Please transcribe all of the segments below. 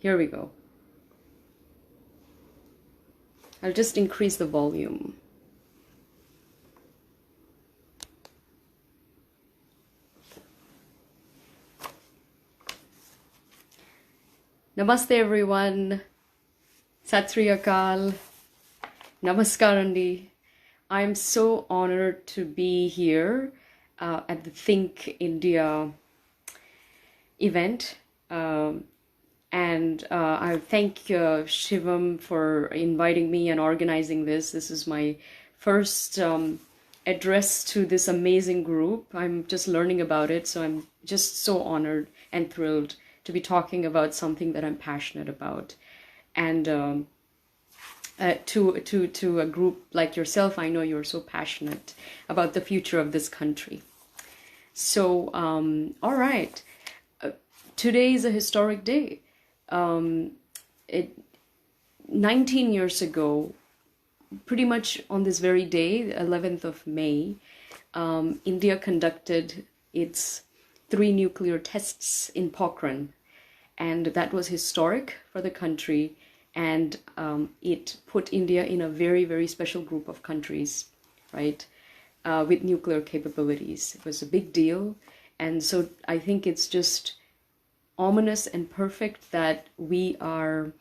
Here we go. I'll just increase the volume. Namaste everyone. Sat Sri Akal. Namaskarandi. I'm so honored to be here at the Think India event. And I thank Shivam for inviting me and organizing this. This is my first address to this amazing group. I'm just learning about it, so I'm just so honored and thrilled to be talking about something that I'm passionate about. And to a group like yourself, I know you're so passionate about the future of this country. So, all right. Today is a historic day. 19 years ago, pretty much on this very day, the 11th of May, India conducted its 3 nuclear tests in Pokhran, and that was historic for the country, and it put India in a very, very special group of countries, right, with nuclear capabilities. It was a big deal, and so I think it's just ominous and perfect that we are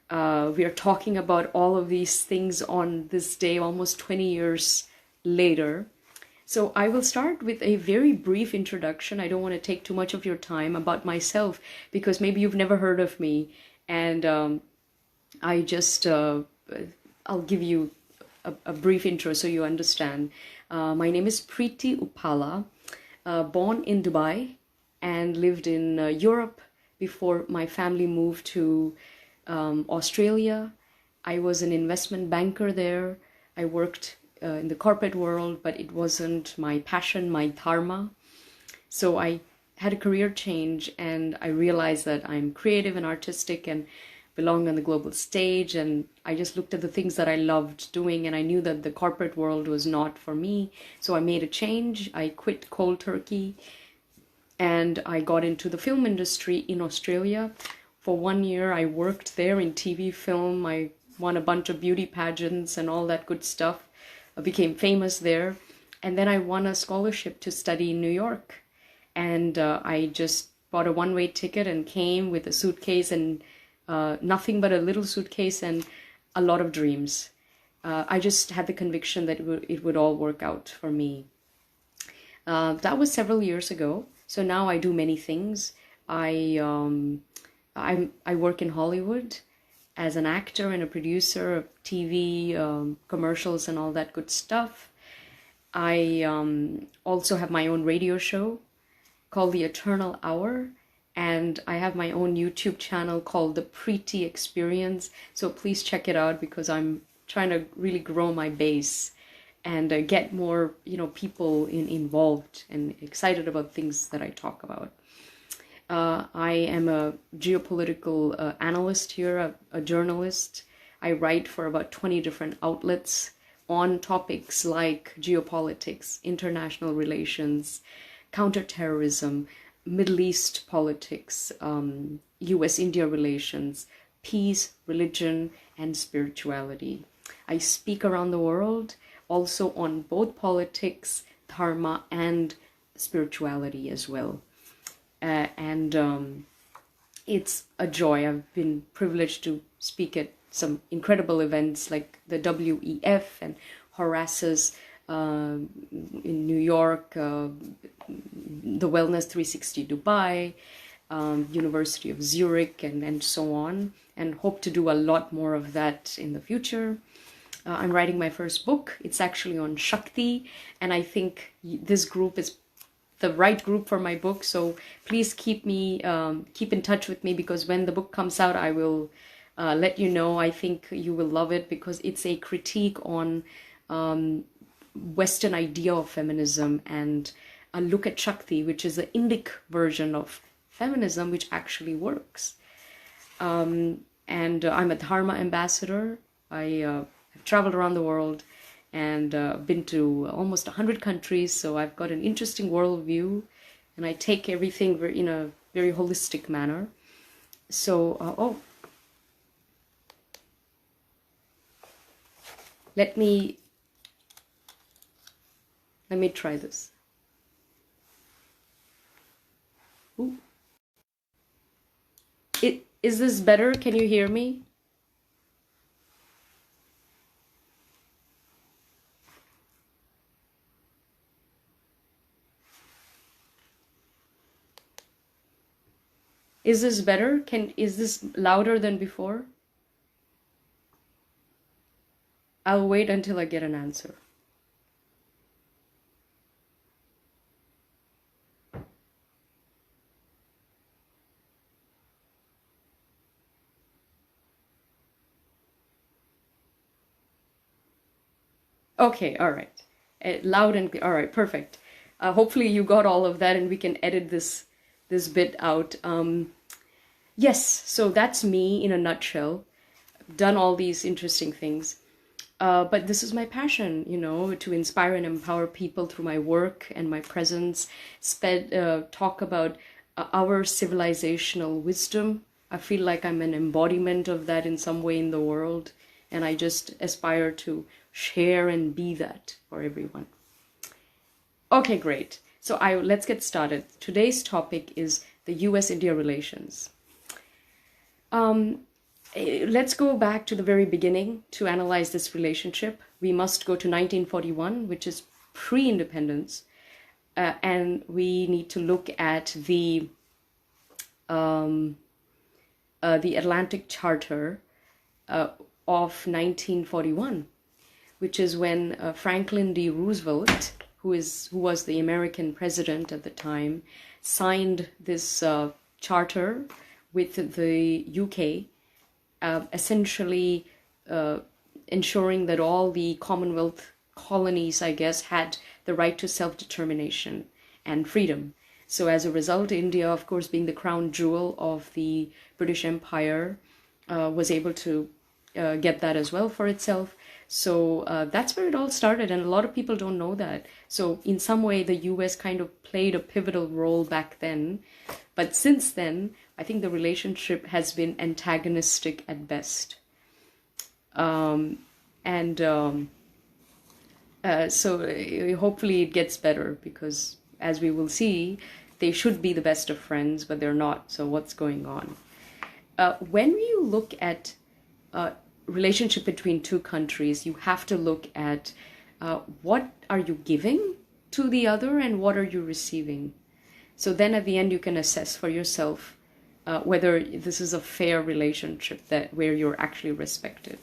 talking about all of these things on this day, almost 20 years later. So I will start with a very brief introduction. I don't want to take too much of your time about myself, because maybe you've never heard of me, and I just I'll give you a brief intro so you understand. My name is Preity Upala, born in Dubai and lived in Europe before my family moved to Australia. I was an investment banker there. I worked in the corporate world, but it wasn't my passion, my dharma. So I had a career change, and I realized that I'm creative and artistic and belong on the global stage, and I just looked at the things that I loved doing, and I knew that the corporate world was not for me. So I made a change. I quit cold turkey, and I got into the film industry in Australia. For 1 year, I worked there in TV, film. I won a bunch of beauty pageants and all that good stuff. I became famous there. And then I won a scholarship to study in New York. And I just bought a one-way ticket and came with a suitcase and nothing but a little suitcase and a lot of dreams. I just had the conviction that it would all work out for me. That was several years ago. So now I do many things. I work in Hollywood as an actor and a producer of TV, commercials and all that good stuff. I also have my own radio show called The Eternal Hour, and I have my own YouTube channel called The Preity Experience. So please check it out, because I'm trying to really grow my base and get more, people involved and excited about things that I talk about. I am a geopolitical analyst here, a journalist. I write for about 20 different outlets on topics like geopolitics, international relations, counterterrorism, Middle East politics, US-India relations, peace, religion, and spirituality. I speak around the world, also on both politics, dharma, and spirituality as well. It's a joy. I've been privileged to speak at some incredible events like the WEF and Horace's in New York, the Wellness 360 Dubai, University of Zurich, and so on, and hope to do a lot more of that in the future. I'm writing my first book. It's actually on Shakti, and I think this group is the right group for my book. So please keep in touch with me, because when the book comes out, I will let you know. I think you will love it, because it's a critique on Western idea of feminism and a look at Shakti, which is the Indic version of feminism, which actually works. And I'm a Dharma ambassador. I have traveled around the world and been to almost 100 countries, so I've got an interesting worldview, and I take everything in a very holistic manner. Oh, let me try this. Ooh. Is this better? Can you hear me? Is this better? Is this louder than before? I'll wait until I get an answer. Okay, all right. Loud and clear. All right, perfect. Hopefully you got all of that and we can edit this bit out. Yes, so that's me in a nutshell. Done all these interesting things. But this is my passion, to inspire and empower people through my work and my presence. Talk about our civilizational wisdom. I feel like I'm an embodiment of that in some way in the world, and I just aspire to share and be that for everyone. Okay, great. So let's get started. Today's topic is the US-India relations. Let's go back to the very beginning to analyze this relationship. We must go to 1941, which is pre-independence, and we need to look at the Atlantic Charter of 1941, which is when Franklin D. Roosevelt, who was the American president at the time, signed this charter with the UK, essentially ensuring that all the Commonwealth colonies, I guess, had the right to self-determination and freedom. So as a result, India, of course, being the crown jewel of the British Empire, was able to get that as well for itself. So that's where it all started, and a lot of people don't know that. So in some way, the US kind of played a pivotal role back then. But since then, I think the relationship has been antagonistic at best. So hopefully it gets better, because as we will see, they should be the best of friends, but they're not. So what's going on? When you look at relationship between two countries, you have to look at what are you giving to the other and what are you receiving. So then at the end you can assess for yourself whether this is a fair relationship where you're actually respected.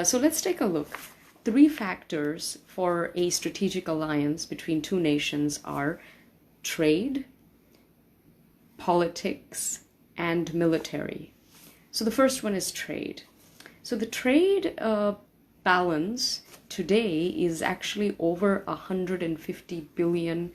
So let's take a look. 3 factors for a strategic alliance between two nations are trade, politics, and military. So the first one is trade. So the trade balance today is actually over $150 billion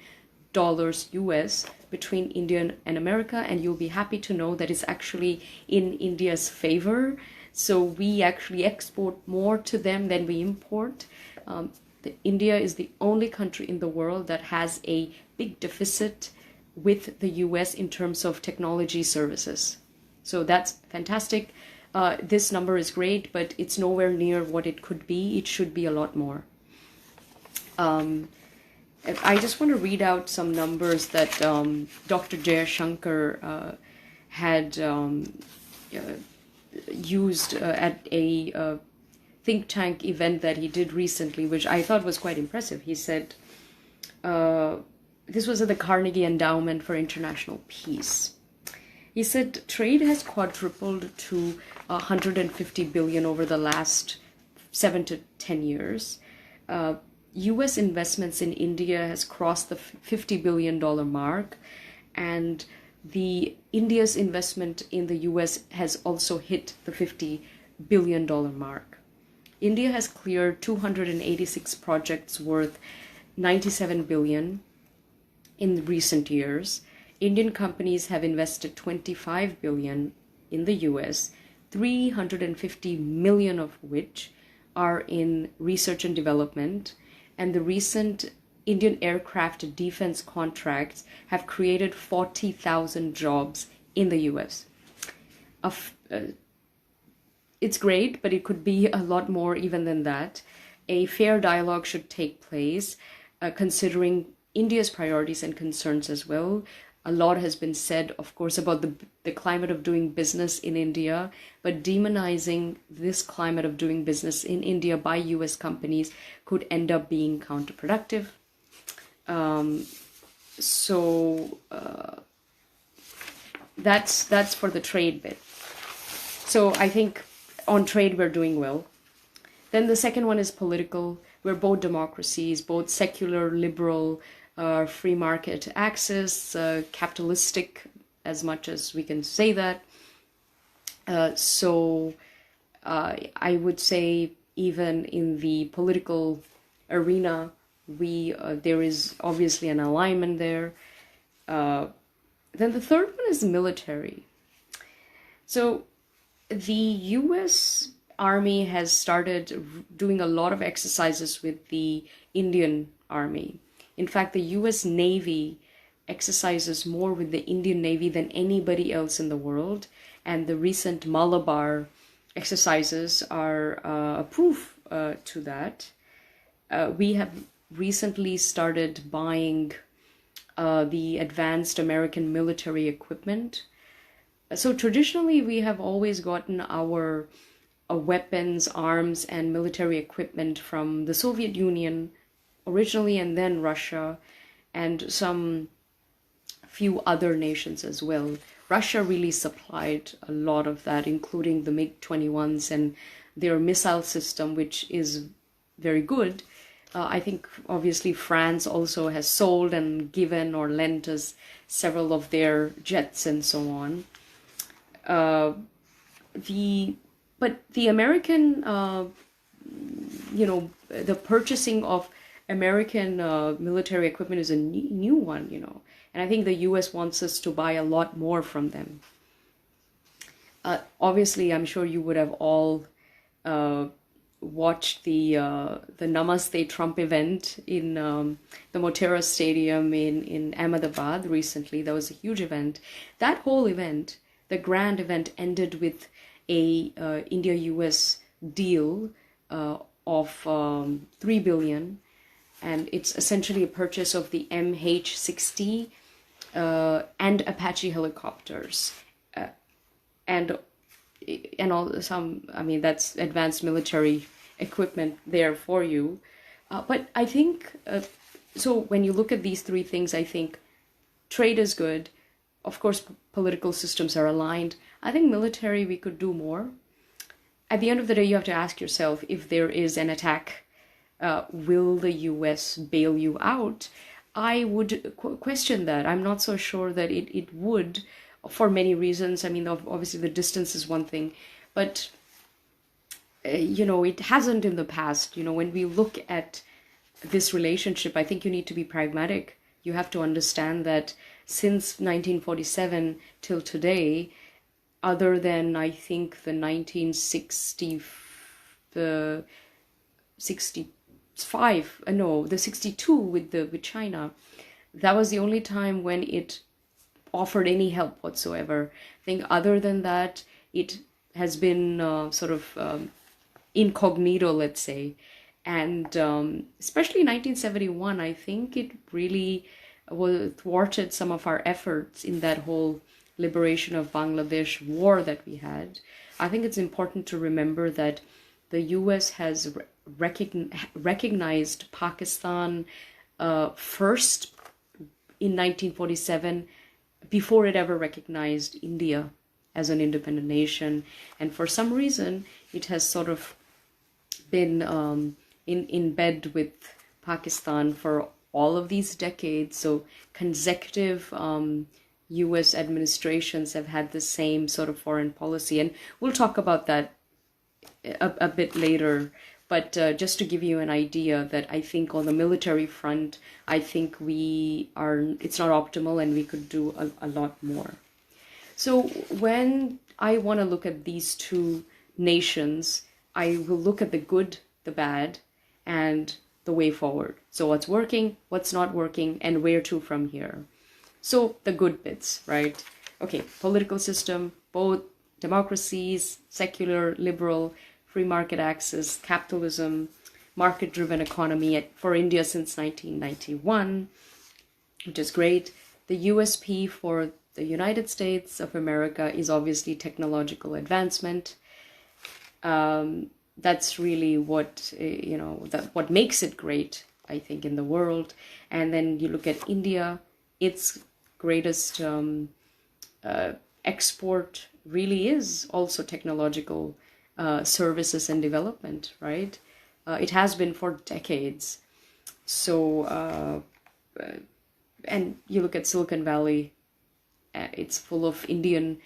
US between India and America, and you'll be happy to know that it's actually in India's favor. So we actually export more to them than we import. India is the only country in the world that has a big deficit with the US in terms of technology services. So that's fantastic. This number is great, but it's nowhere near what it could be. It should be a lot more. I just want to read out some numbers that Dr. Jayashankar had used at a think tank event that he did recently, which I thought was quite impressive. He said, this was at the Carnegie Endowment for International Peace. He said trade has quadrupled to 150 billion over the last 7 to 10 years. US investments in India has crossed the $50 billion mark, and India's investment in the US has also hit the $50 billion mark. India has cleared 286 projects worth 97 billion in recent years. Indian companies have invested 25 billion in the US, 350 million of which are in research and development, and the recent Indian aircraft defense contracts have created 40,000 jobs in the US. it's great, but it could be a lot more even than that. A fair dialogue should take place, considering India's priorities and concerns as well. A lot has been said, of course, about the climate of doing business in India, but demonizing this climate of doing business in India by US companies could end up being counterproductive. So that's for the trade bit. So I think on trade we're doing well. Then the second one is political. We're both democracies, both secular, liberal, free market access, capitalistic, as much as we can say that. So I would say even in the political arena, there is obviously an alignment there. Then the third one is military. So the US Army has started doing a lot of exercises with the Indian Army. In fact, the US Navy exercises more with the Indian Navy than anybody else in the world. And the recent Malabar exercises are a proof to that. We have recently started buying the advanced American military equipment. So traditionally, we have always gotten our weapons, arms, and military equipment from the Soviet Union originally, and then Russia, and some few other nations as well. Russia really supplied a lot of that, including the MiG-21s and their missile system, which is very good. I think obviously France also has sold and given or lent us several of their jets and so on. But the American, the purchasing of American military equipment is a new one, and I think the US wants us to buy a lot more from them. Obviously, I'm sure you would have all watched the Namaste Trump event in the Motera Stadium in Ahmedabad recently. That was a huge event. That whole event, the grand event, ended with a India-US deal of $3 billion, and it's essentially a purchase of the MH-60 and Apache helicopters, and all some. I mean, that's advanced military equipment there for you. But I think so. When you look at these three things, I think trade is good. Of course, political systems are aligned. I think military, we could do more. At the end of the day, you have to ask yourself, if there is an attack, will the US bail you out? I would question that. I'm not so sure that it would, for many reasons. I mean, obviously the distance is one thing, but it hasn't in the past. When we look at this relationship, I think you need to be pragmatic. You have to understand that since 1947 till today, other than I think the 62 with China, that was the only time when it offered any help whatsoever. I think other than that, it has been sort of incognito, let's say. And especially in 1971, I think it really thwarted some of our efforts in that whole liberation of Bangladesh war that we had. I think it's important to remember that the US has recognized Pakistan first in 1947, before it ever recognized India as an independent nation. And for some reason, it has sort of been in bed with Pakistan for all of these decades. So consecutive US administrations have had the same sort of foreign policy. And we'll talk about that a bit later. But just to give you an idea that I think on the military front, I think it's not optimal and we could do a lot more. So when I want to look at these two nations, I will look at the good, the bad, and the way forward. So what's working, what's not working, and where to from here. So the good bits, right? Okay, political system, both democracies, secular, liberal, free market access, capitalism, market-driven economy for India since 1991, which is great. The USP for the United States of America is obviously technological advancement. That's really what, what makes it great, I think, in the world. And then you look at India, its greatest export really is also technological services and development, right? It has been for decades. So, and you look at Silicon Valley, it's full of Indian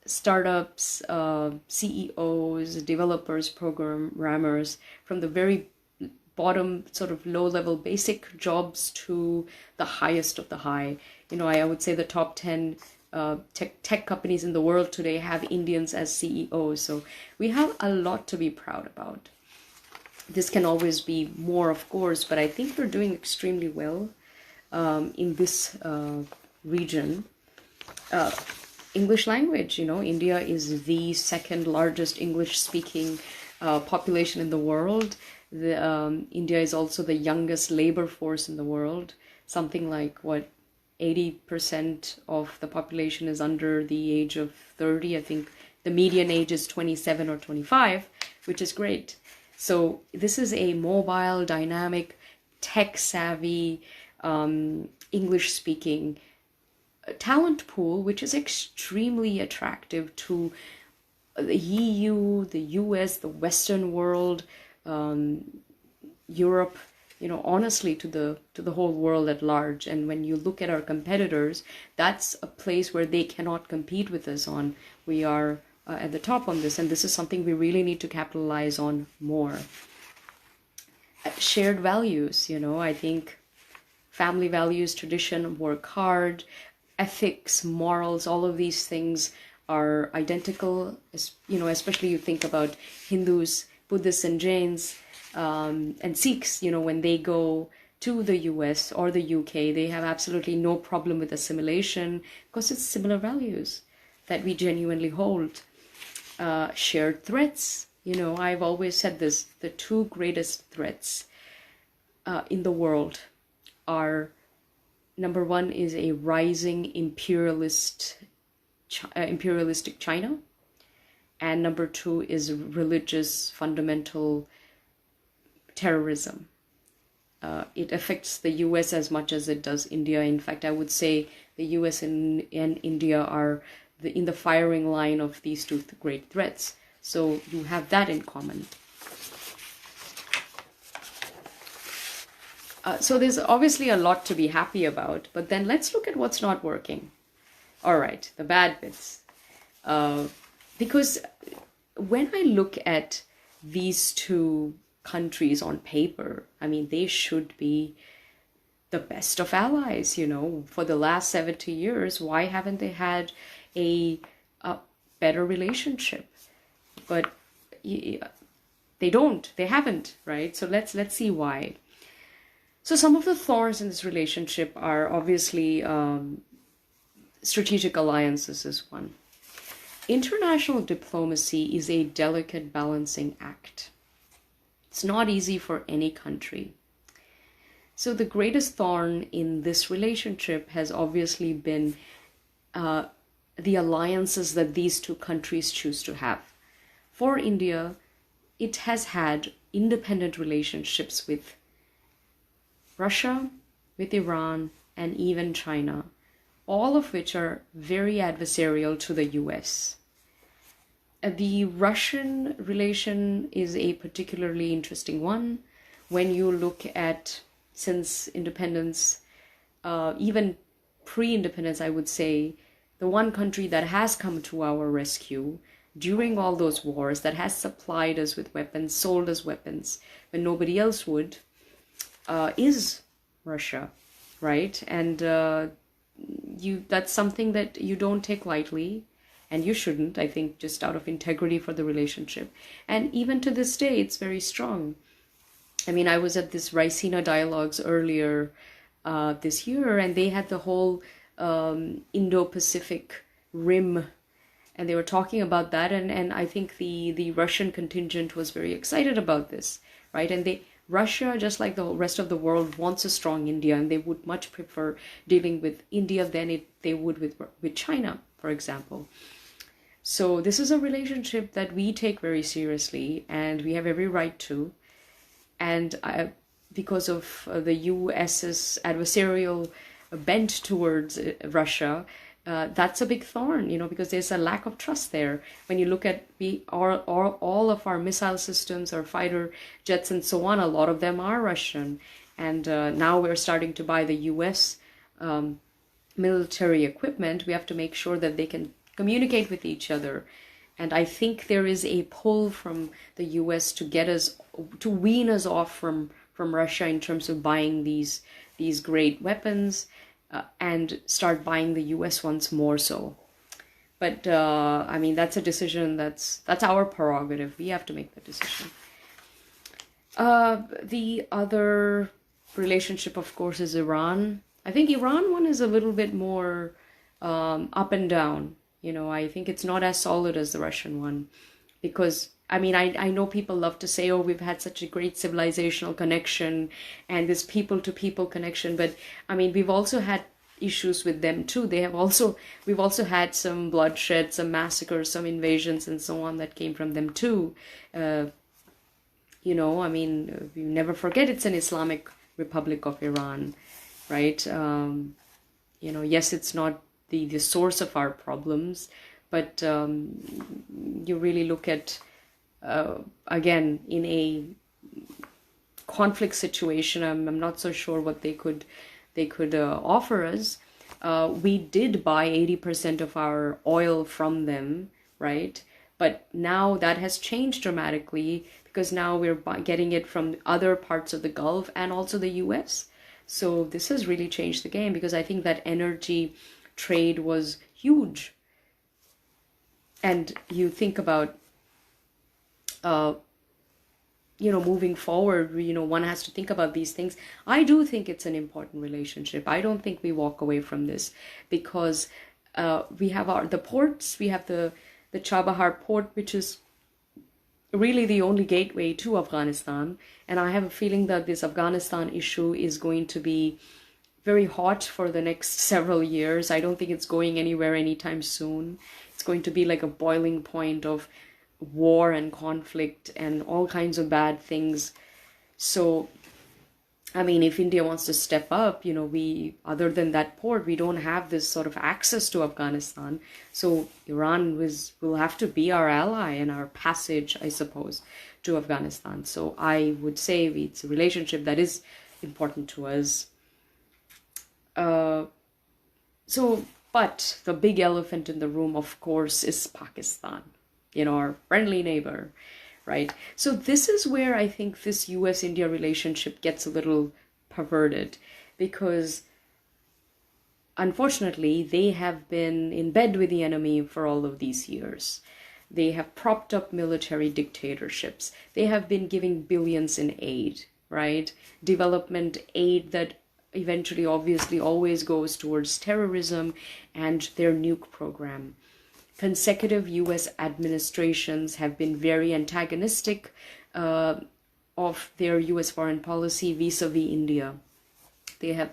startups, CEOs, developers, programmers, from the very bottom, sort of low-level basic jobs to the highest of the high. I would say the top 10 tech companies in the world today have Indians as CEOs. So we have a lot to be proud about. This can always be more, of course, but I think we're doing extremely well in this region. English language, India is the second largest English-speaking population in the world. India is also the youngest labor force in the world. Something like, 80% of the population is under the age of 30. I think the median age is 27 or 25, which is great. So this is a mobile, dynamic, tech-savvy, English-speaking talent pool, which is extremely attractive to the EU, the US, the Western world, Europe, honestly, to the whole world at large. And when you look at our competitors, that's a place where they cannot compete with us on. We are at the top on this, and this is something we really need to capitalize on more. Shared values, I think family values, tradition, work hard, ethics, morals, all of these things are identical. Especially you think about Hindus, Buddhists, and Jains, and Sikhs, when they go to the US or the UK, they have absolutely no problem with assimilation because it's similar values that we genuinely hold. Shared threats, I've always said this, the two greatest threats in the world are, number one is a rising imperialistic China, and number two is religious fundamental terrorism. It affects the US as much as it does India. In fact, I would say the US and India are in the firing line of these two great threats. So you have that in common. So there's obviously a lot to be happy about, but then let's look at what's not working. All right, the bad bits. Because when I look at these two countries on paper, they should be the best of allies, for the last 70 years. Why haven't they had a better relationship? But they haven't, right? So let's see why. So some of the thorns in this relationship are obviously strategic alliances is one. International diplomacy is a delicate balancing act. It's not easy for any country. So the greatest thorn in this relationship has obviously been the alliances that these two countries choose to have. For India, it has had independent relationships with Russia, with Iran, and even China, all of which are very adversarial to the US. The Russian relation is a particularly interesting one. When you look at, since independence, even pre-independence, I would say, the one country that has come to our rescue during all those wars, that has supplied us with weapons, sold us weapons when nobody else would, is Russia, right? And that's something that you don't take lightly, and you shouldn't, I think, just out of integrity for the relationship. And even to this day, it's very strong. I was at this Raisina Dialogues earlier this year, and they had the whole Indo-Pacific Rim and they were talking about that, and I think the Russian contingent was very excited about this, right? And Russia, just like the rest of the world, wants a strong India, and they would much prefer dealing with India than they would with China, for example. So this is a relationship that we take very seriously, and we have every right to. And because of the US's adversarial bent towards Russia, that's a big thorn, because there's a lack of trust there. When you look at all of our missile systems, our fighter jets and so on, a lot of them are Russian. And now we're starting to buy the US military equipment. We have to make sure that they can communicate with each other. And I think there is a pull from the US to wean us off from Russia in terms of buying these great weapons, and start buying the US ones more so. But I mean, that's a decision that's our prerogative. We have to make the decision. The other relationship, of course, is Iran. I think Iran one is a little bit more up and down. I think it's not as solid as the Russian one, because I mean, I know people love to say, oh, we've had such a great civilizational connection and this people-to-people connection. But I mean, we've also had issues with them too. We've also had some bloodshed, some massacres, some invasions and so on that came from them too. I mean, you never forget it's an Islamic Republic of Iran, right? Yes, it's not the source of our problems, but you really look at again, in a conflict situation, I'm not so sure what they could offer us. We did buy 80% of our oil from them, right? But now that has changed dramatically, because now we're getting it from other parts of the Gulf and also the US. So this has really changed the game, because I think that energy trade was huge. And you think about moving forward, one has to think about these things. I do think it's an important relationship. I don't think we walk away from this, because we have the ports. We have the Chabahar port, which is really the only gateway to Afghanistan. And I have a feeling that this Afghanistan issue is going to be very hot for the next several years. I don't think it's going anywhere anytime soon. It's going to be like a boiling point of war and conflict and all kinds of bad things. So, I mean, if India wants to step up, other than that port, we don't have this sort of access to Afghanistan. So Iran will have to be our ally and our passage, I suppose, to Afghanistan. So I would say it's a relationship that is important to us. But the big elephant in the room, of course, is Pakistan. Our friendly neighbor, right? So this is where I think this US-India relationship gets a little perverted, because unfortunately they have been in bed with the enemy for all of these years. They have propped up military dictatorships. They have been giving billions in aid, right? Development aid that eventually obviously always goes towards terrorism and their nuke program. Consecutive US administrations have been very antagonistic of their US foreign policy vis-a-vis India. They have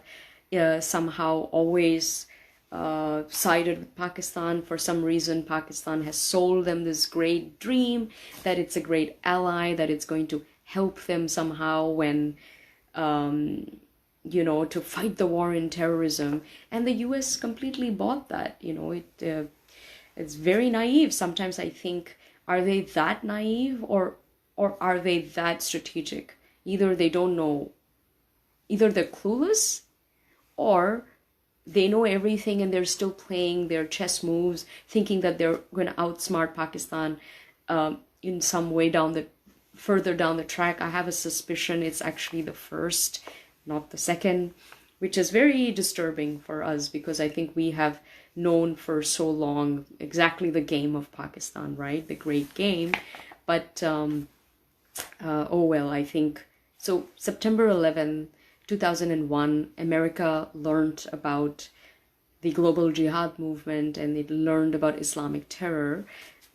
somehow always sided with Pakistan. For some reason, Pakistan has sold them this great dream that it's a great ally, that it's going to help them somehow when, to fight the war in terrorism. And the US completely bought that. It's very naive. Sometimes I think, are they that naive, or are they that strategic? Either they don't know, either they're clueless, or they know everything and they're still playing their chess moves, thinking that they're going to outsmart Pakistan in some way further down the track. I have a suspicion it's actually the first, not the second, which is very disturbing for us, because I think we have known for so long exactly the game of Pakistan, right? The great game. But, I think. So September 11, 2001, America learned about the global jihad movement and it learned about Islamic terror,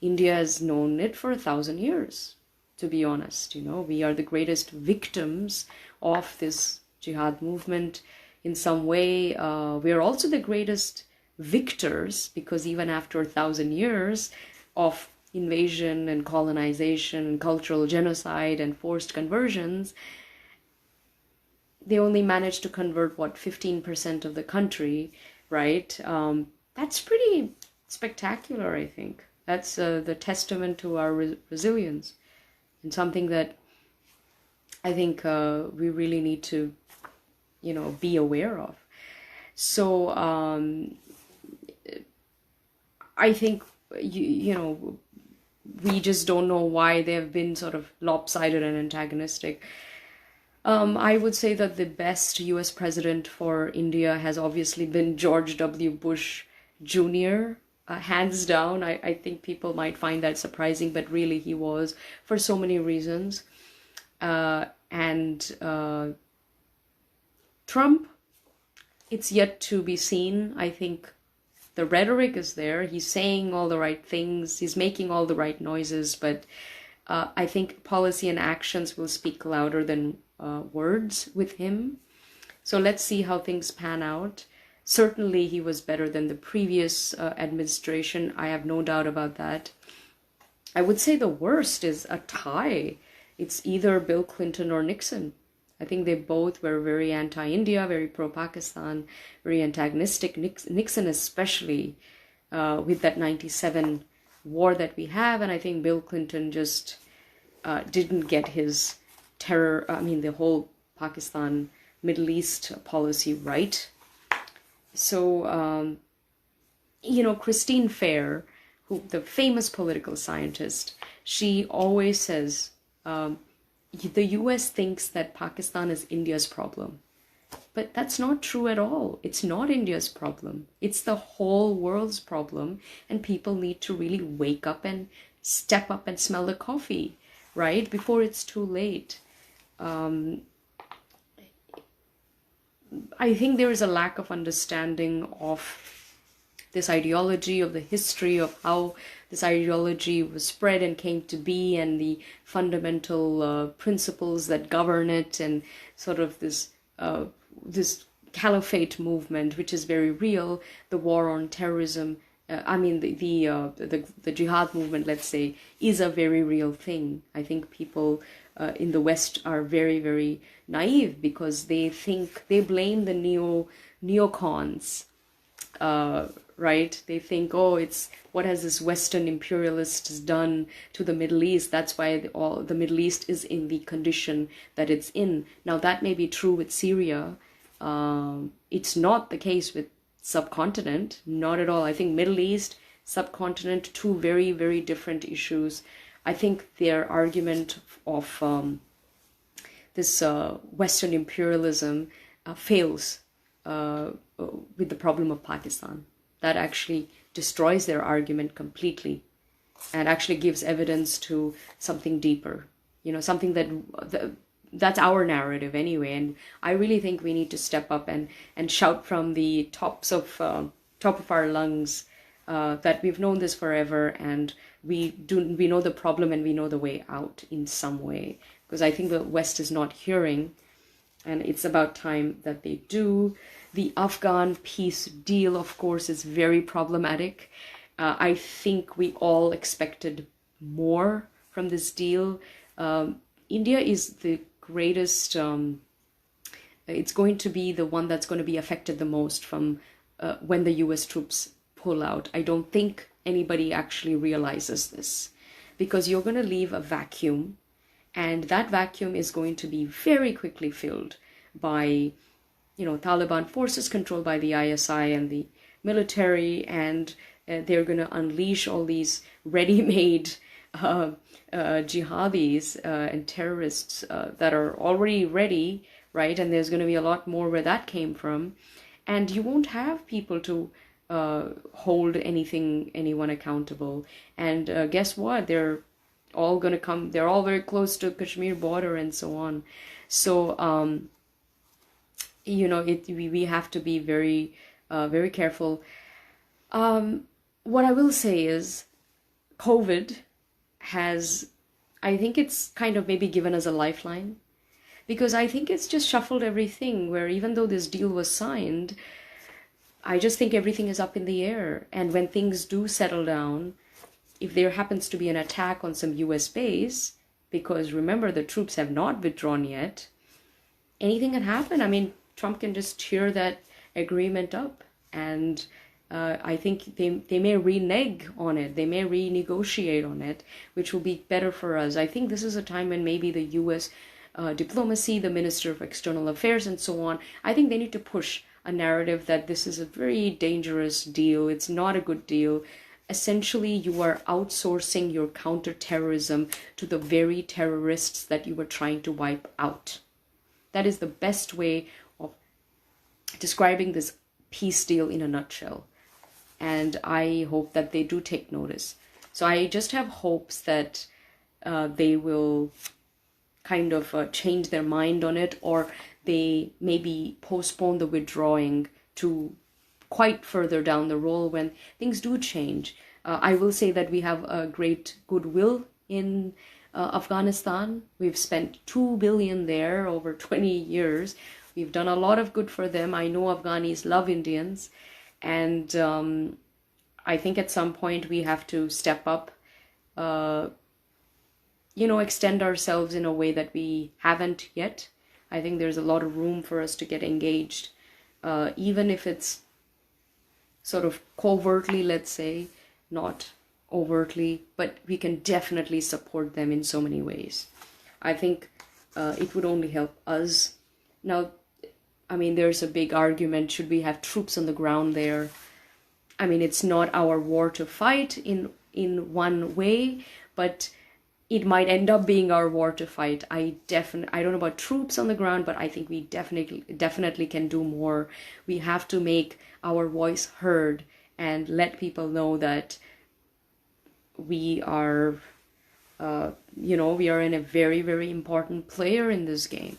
India has known it for 1,000 years, to be honest. We are the greatest victims of this jihad movement in some way. We are also the greatest victors, because even after 1,000 years of invasion and colonization and cultural genocide and forced conversions, they only managed to convert 15% of the country, right? That's pretty spectacular, I think. That's the testament to our resilience, and something that I think we really need to, be aware of. So I think, we just don't know why they have been sort of lopsided and antagonistic. I would say that the best US president for India has obviously been George W. Bush Jr., hands down. I think people might find that surprising, but really he was, for so many reasons. And Trump, it's yet to be seen. I think the rhetoric is there. He's saying all the right things. He's making all the right noises, but I think policy and actions will speak louder than words with him. So let's see how things pan out. Certainly he was better than the previous administration. I have no doubt about that. I would say the worst is a tie. It's either Bill Clinton or Nixon. I think they both were very anti-India, very pro-Pakistan, very antagonistic. Nixon especially, with that 97 war that we have. And I think Bill Clinton just didn't get his the whole Pakistan, Middle East policy right. So, Christine Fair, the famous political scientist, she always says, the US thinks that Pakistan is India's problem. But that's not true at all. It's not India's problem. It's the whole world's problem. And people need to really wake up and step up and smell the coffee, right? Before it's too late. I think there is a lack of understanding of this ideology, of the history of how this ideology was spread and came to be, and the fundamental principles that govern it, and sort of this caliphate movement, which is very real, the war on terrorism. The jihad movement, let's say, is a very real thing. I think people in the West are very, very naive because they blame the neocons, right? They think, it's what has this Western imperialists done to the Middle East? That's why the Middle East is in the condition that it's in. Now, that may be true with Syria. It's not the case with subcontinent, not at all. I think Middle East, subcontinent, two very, very different issues. I think their argument of this Western imperialism fails with the problem of Pakistan. That actually destroys their argument completely and actually gives evidence to something deeper, something that's our narrative anyway. And I really think we need to step up and shout from the top of our lungs that we've known this forever, and we know the problem and we know the way out in some way, because I think the West is not hearing, and it's about time that they do. The Afghan peace deal, of course, is very problematic. I think we all expected more from this deal. India is the greatest, it's going to be the one that's going to be affected the most from when the US troops pull out. I don't think anybody actually realizes this, because you're going to leave a vacuum, and that vacuum is going to be very quickly filled by Taliban forces controlled by the ISI and the military, and they're going to unleash all these ready-made jihadis and terrorists that are already ready, right? And there's going to be a lot more where that came from, and you won't have people to hold anyone accountable. And guess what? They're all going to come. They're all very close to Kashmir border and so on. So we have to be very very careful. What I will say is COVID has, I think it's kind of maybe given us a lifeline, because I think it's just shuffled everything, where even though this deal was signed, I just think everything is up in the air. And when things do settle down, if there happens to be an attack on some US base, because remember, the troops have not withdrawn yet, anything can happen. I mean, Trump can just tear that agreement up, and I think they may renege on it. They may renegotiate on it, which will be better for us. I think this is a time when maybe the US diplomacy, the Minister of External Affairs and so on, I think they need to push a narrative that this is a very dangerous deal. It's not a good deal. Essentially, you are outsourcing your counterterrorism to the very terrorists that you were trying to wipe out. That is the best way of describing this peace deal in a nutshell. And I hope that they do take notice. So I just have hopes that they will kind of change their mind on it, or they maybe postpone the withdrawing to quite further down the road when things do change. I will say that we have a great goodwill in Afghanistan. We've spent $2 billion there over 20 years. We've done a lot of good for them. I know Afghanis love Indians, and I think at some point we have to step up, extend ourselves in a way that we haven't yet. I think there's a lot of room for us to get engaged, even if it's sort of covertly, let's say, not overtly, but we can definitely support them in so many ways. I think it would only help us. Now, I mean, there's a big argument, should we have troops on the ground there? I mean, it's not our war to fight in one way, but it might end up being our war to fight. I don't know about troops on the ground, but I think we definitely can do more. We have to make our voice heard and let people know that we are, we are in a very, very important player in this game.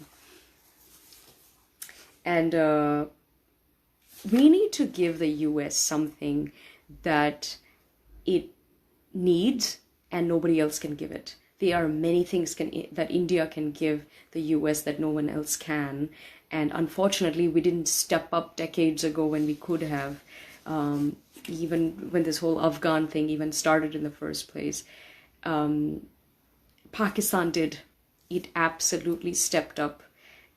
And we need to give the US something that it needs and nobody else can give it. There are many things that India can give the US that no one else can. And unfortunately, we didn't step up decades ago when we could have, even when this whole Afghan thing even started in the first place. Pakistan did. It absolutely stepped up,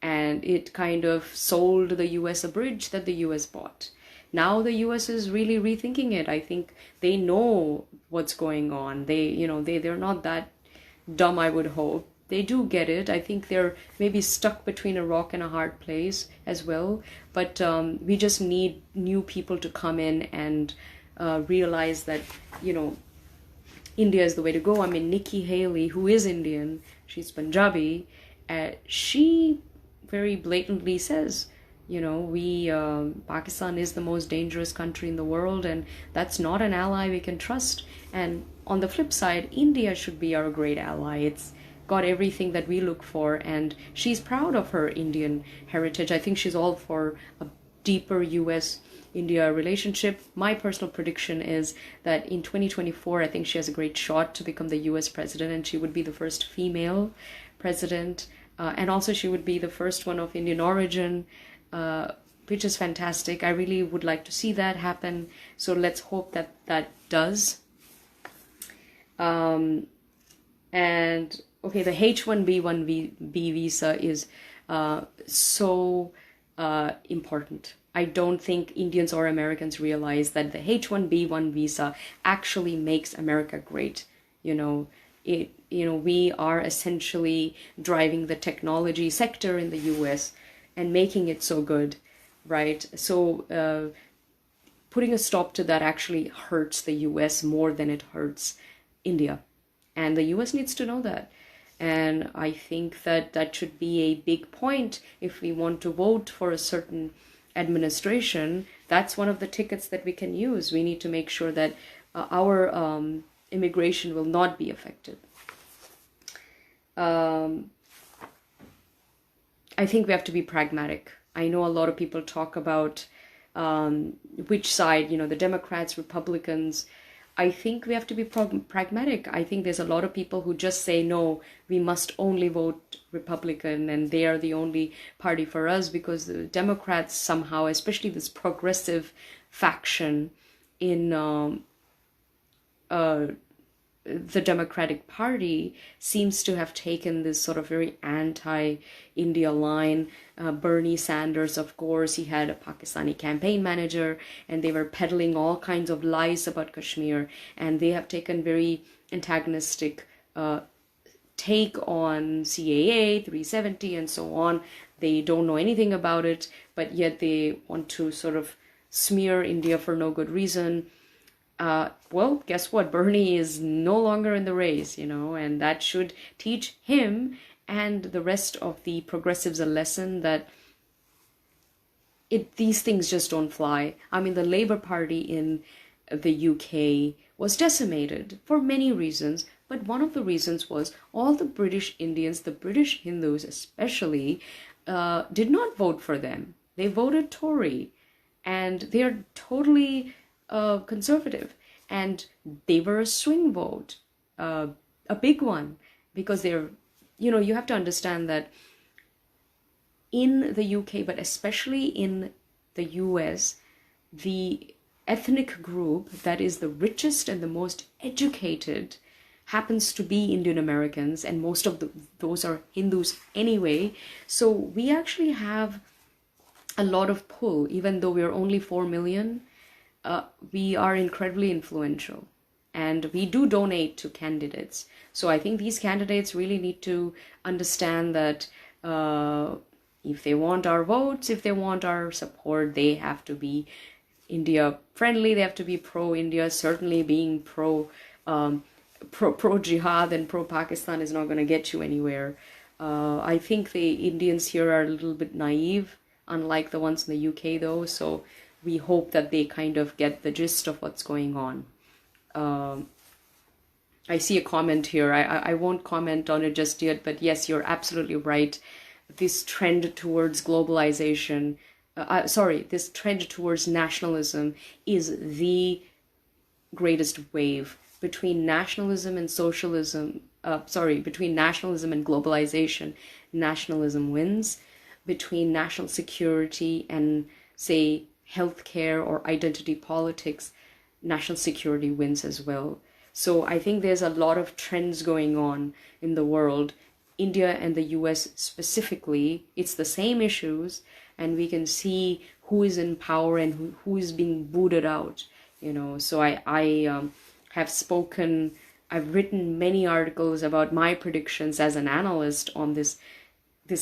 and it kind of sold the US a bridge that the US bought. Now the US is really rethinking it. I think they know what's going on. They're not that dumb, I would hope. They do get it. I think they're maybe stuck between a rock and a hard place as well. But we just need new people to come in and realize that, India is the way to go. I mean, Nikki Haley, who is Indian, she's Punjabi, she very blatantly says, Pakistan is the most dangerous country in the world, and that's not an ally we can trust. And on the flip side, India should be our great ally. It's got everything that we look for, and she's proud of her Indian heritage. I think she's all for a deeper US-India relationship. My personal prediction is that in 2024, I think she has a great shot to become the US president, and she would be the first female president. And also she would be the first one of Indian origin, which is fantastic. I really would like to see that happen. So let's hope that that does. And okay, the H-1B visa is so important. I don't think Indians or Americans realize that the H-1B visa actually makes America great. We are essentially driving the technology sector in the US and making it so good, right? So putting a stop to that actually hurts the US more than it hurts India. And the US needs to know that. And I think that that should be a big point if we want to vote for a certain administration. That's one of the tickets that we can use. We need to make sure that our immigration will not be affected. I think we have to be pragmatic. I know a lot of people talk about which side, the Democrats, Republicans. I think we have to be pragmatic. I think there's a lot of people who just say, no, we must only vote Republican and they are the only party for us, because the Democrats somehow, especially this progressive faction in the Democratic Party, seems to have taken this sort of very anti-India line. Bernie Sanders, of course, he had a Pakistani campaign manager, and they were peddling all kinds of lies about Kashmir, and they have taken very antagonistic take on CAA, 370, and so on. They don't know anything about it, but yet they want to sort of smear India for no good reason. Well, guess what? Bernie is no longer in the race, and that should teach him and the rest of the progressives a lesson that these things just don't fly. I mean, the Labour Party in the UK was decimated for many reasons, but one of the reasons was all the British Indians, the British Hindus especially, did not vote for them. They voted Tory, and they are totally conservative, and they were a swing vote, a big one, because they're, you have to understand that in the UK, but especially in the US, the ethnic group that is the richest and the most educated happens to be Indian Americans, and most of those are Hindus anyway. So we actually have a lot of pull, even though we are only 4 million. We are incredibly influential, and we do donate to candidates. So I think these candidates really need to understand that if they want our votes, if they want our support, they have to be India friendly. They have to be pro-India. Certainly being pro-jihad and pro-Pakistan is not going to get you anywhere. I think the Indians here are a little bit naive, unlike the ones in the UK though. So we hope that they kind of get the gist of what's going on. I see a comment here. I won't comment on it just yet, but yes, you're absolutely right. This trend towards globalization, this trend towards nationalism is the greatest wave. Between nationalism and socialism, between nationalism and globalization, nationalism wins. Between national security and, say, healthcare or identity politics, national security wins as well. So I think there's a lot of trends going on in the world. India and the US specifically, it's the same issues, and we can see who is in power and who is being booted out. So I have spoken, I've written many articles about my predictions as an analyst on this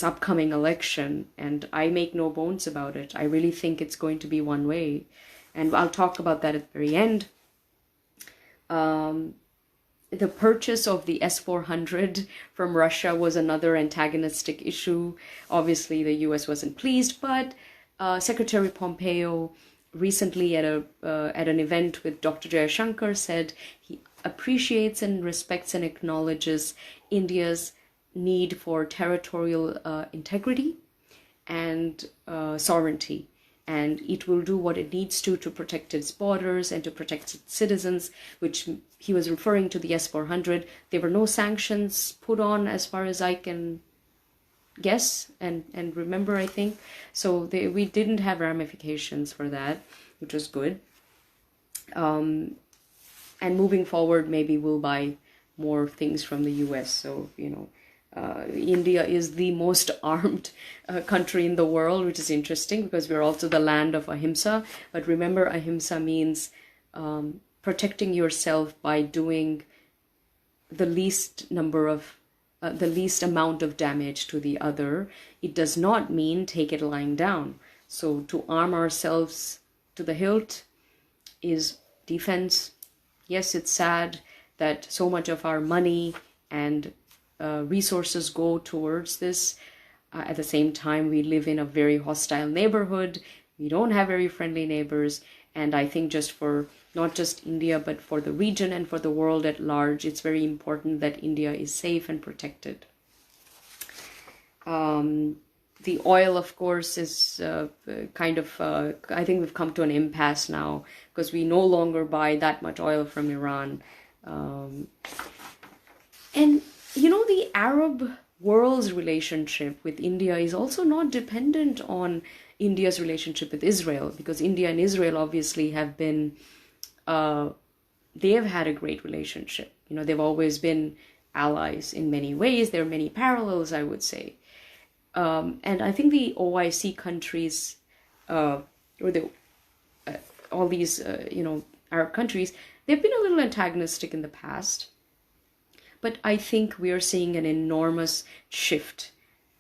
upcoming election, and I make no bones about it. I really think it's going to be one way, and I'll talk about that at the very end. The purchase of the S-400 from Russia was another antagonistic issue. Obviously, the US wasn't pleased, but Secretary Pompeo recently at an event with Dr. Jayashankar said he appreciates and respects and acknowledges India's need for territorial integrity and sovereignty, and it will do what it needs to protect its borders and to protect its citizens, which he was referring to the S-400. There were no sanctions put on as far as I can guess and remember, I think. So we didn't have ramifications for that, which was good. And moving forward, maybe we'll buy more things from the US. So, India is the most armed country in the world, which is interesting because we're also the land of ahimsa. But remember, ahimsa means protecting yourself by doing the least amount of damage to the other. It does not mean take it lying down. So to arm ourselves to the hilt is defense. Yes, it's sad that so much of our money and resources go towards this. At the same time, we live in a very hostile neighborhood. We don't have very friendly neighbors. And I think just for not just India, but for the region and for the world at large, it's very important that India is safe and protected. the oil, of course, is kind of, I think we've come to an impasse now because we no longer buy that much oil from Iran. And, the Arab world's relationship with India is also not dependent on India's relationship with Israel, because India and Israel obviously have been, they have had a great relationship. They've always been allies in many ways. There are many parallels, I would say. And I think the OIC countries, or all these, Arab countries, they've been a little antagonistic in the past. But I think we are seeing an enormous shift.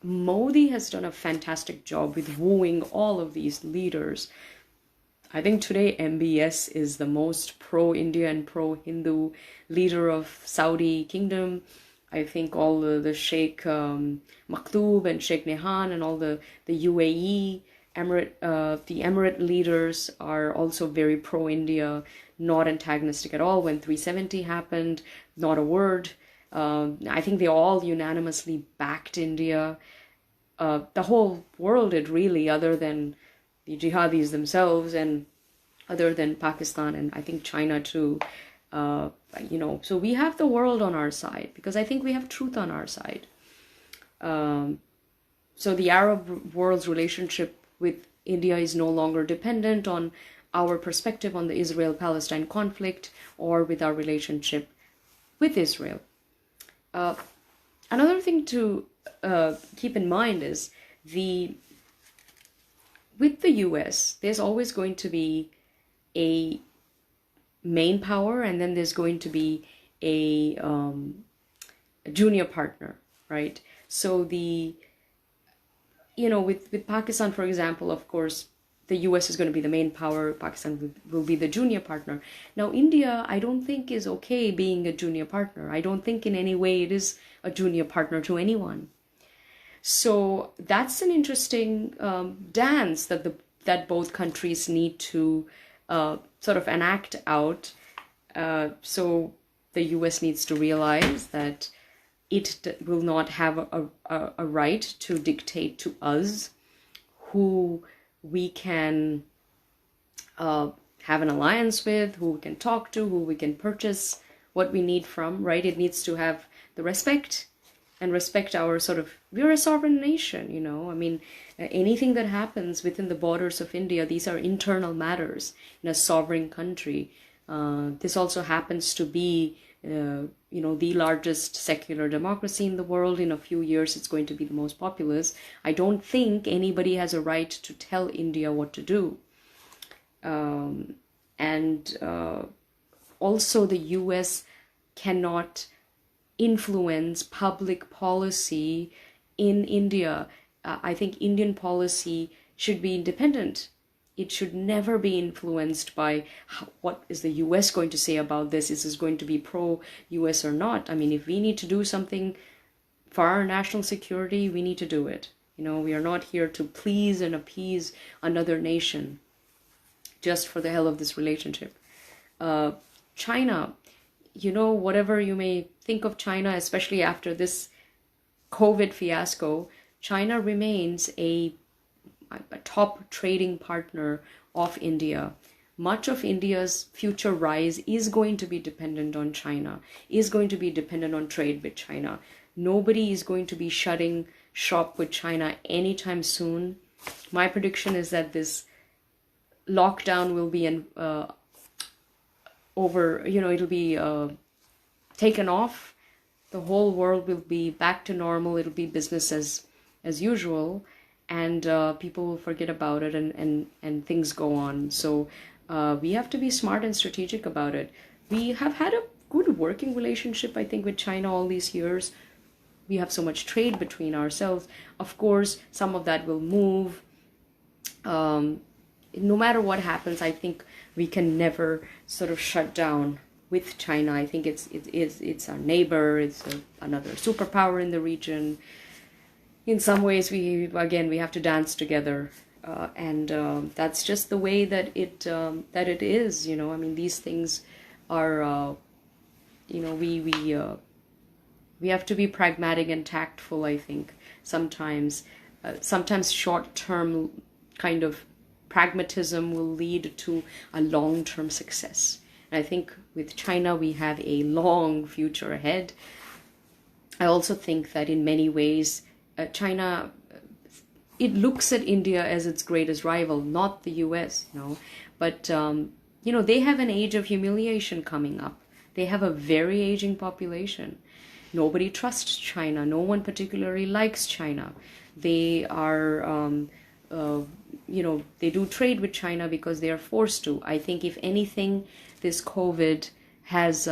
Modi has done a fantastic job with wooing all of these leaders. I think today MBS is the most pro-India and pro-Hindu leader of Saudi Kingdom. I think all the Sheikh Maktoum and Sheikh Nehan and all the UAE the Emirate leaders are also very pro-India, not antagonistic at all. When 370 happened, not a word. I think they all unanimously backed India. The whole world did, really, other than the jihadis themselves and other than Pakistan and I think China too. So we have the world on our side because I think we have truth on our side. So the Arab world's relationship with India is no longer dependent on our perspective on the Israel-Palestine conflict or with our relationship with Israel. Another thing to keep in mind is with the US, there's always going to be a main power, and then there's going to be a junior partner, right? So with Pakistan, for example, of course, the US is going to be the main power, Pakistan will be the junior partner. Now, India, I don't think is okay being a junior partner. I don't think in any way it is a junior partner to anyone. So that's an interesting dance that both countries need to sort of enact out. So the US needs to realize that it will not have a right to dictate to us who we can have an alliance with, who we can talk to, who we can purchase what we need from, right? It needs to have the respect and respect our we're a sovereign nation, I mean, anything that happens within the borders of India, these are internal matters in a sovereign country. This also happens to be, the largest secular democracy in the world. In a few years, it's going to be the most populous. I don't think anybody has a right to tell India what to do. Also the US cannot influence public policy in India. I think Indian policy should be independent. It should never be influenced by what is the US going to say about this. Is this going to be pro-US or not? I mean, if we need to do something for our national security, we need to do it. We are not here to please and appease another nation just for the hell of this relationship. China, whatever you may think of China, especially after this COVID fiasco, China remains a top trading partner of India. Much of India's future rise is going to be dependent on China, is going to be dependent on trade with China. Nobody is going to be shutting shop with China anytime soon. My prediction is that this lockdown will be it'll be taken off. The whole world will be back to normal. It'll be business as usual, and people will forget about it, and things go on. So we have to be smart and strategic about it. We have had a good working relationship, I think, with China all these years. We have so much trade between ourselves. Of course, some of that will move. No matter what happens, I think we can never sort of shut down with China. I think it's our neighbor. It's another superpower in the region. In some ways, we have to dance together, and that's just the way that it is. I mean, these things are, we have to be pragmatic and tactful. I think sometimes sometimes short-term kind of pragmatism will lead to a long-term success. And I think with China, we have a long future ahead. I also think that in many ways, China, it looks at India as its greatest rival, not the US, but, they have an age of humiliation coming up. They have a very aging population. Nobody trusts China. No one particularly likes China. They are, they do trade with China because they are forced to. I think if anything, this COVID has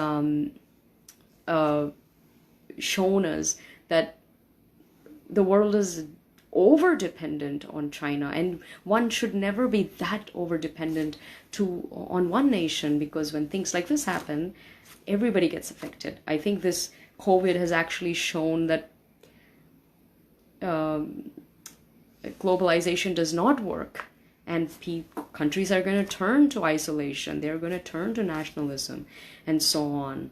shown us that the world is over dependent on China, and one should never be that over dependent on one nation, because when things like this happen, everybody gets affected. I think this COVID has actually shown that globalization does not work, and countries are going to turn to isolation. They're going to turn to nationalism and so on.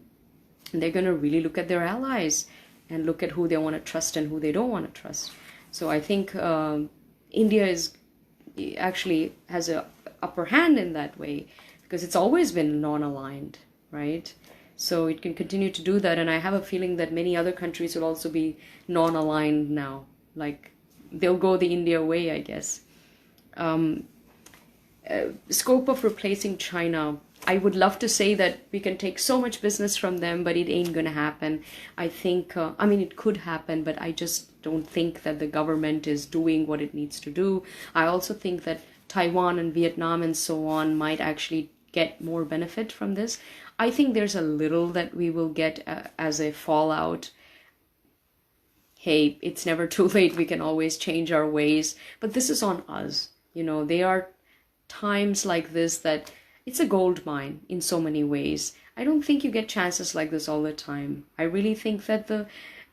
And they're going to really look at their allies and look at who they want to trust and who they don't want to trust. So I think India actually has an upper hand in that way, because it's always been non-aligned, right? So it can continue to do that. And I have a feeling that many other countries will also be non-aligned now. Like, they'll go the India way, I guess. Scope of replacing China, I would love to say that we can take so much business from them, but it ain't gonna happen. I think, it could happen, but I just don't think that the government is doing what it needs to do. I also think that Taiwan and Vietnam and so on might actually get more benefit from this. I think there's a little that we will get as a fallout. Hey, it's never too late. We can always change our ways. But this is on us. There are times like this that it's a gold mine in so many ways. I don't think you get chances like this all the time. I really think that the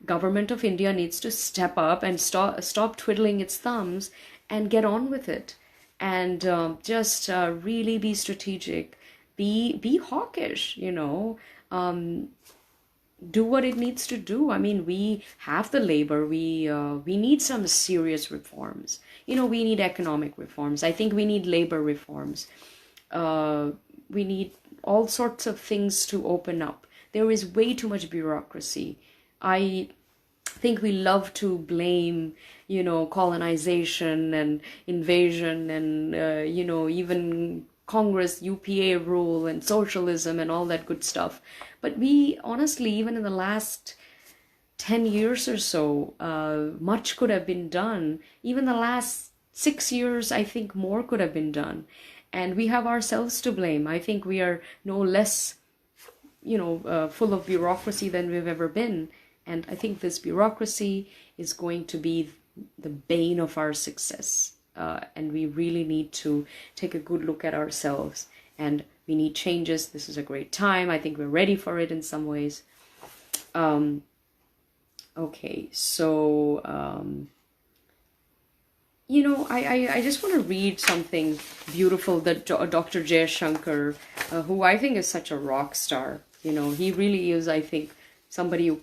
government of India needs to step up and stop twiddling its thumbs and get on with it. And just really be strategic. Be hawkish, do what it needs to do. We have the labor. We need some serious reforms. We need economic reforms. I think we need labor reforms. We need all sorts of things to open up. There is way too much bureaucracy. I think we love to blame, colonization and invasion and, even Congress, UPA rule and socialism and all that good stuff. But we honestly, even in the last 10 years or so, much could have been done. Even the last 6 years, I think more could have been done. And we have ourselves to blame. I think we are no less, full of bureaucracy than we've ever been. And I think this bureaucracy is going to be the bane of our success. And we really need to take a good look at ourselves, and we need changes. This is a great time. I think we're ready for it in some ways. Okay, so, I just want to read something beautiful that Dr. Jayashankar, who I think is such a rock star, he really is, I think, somebody who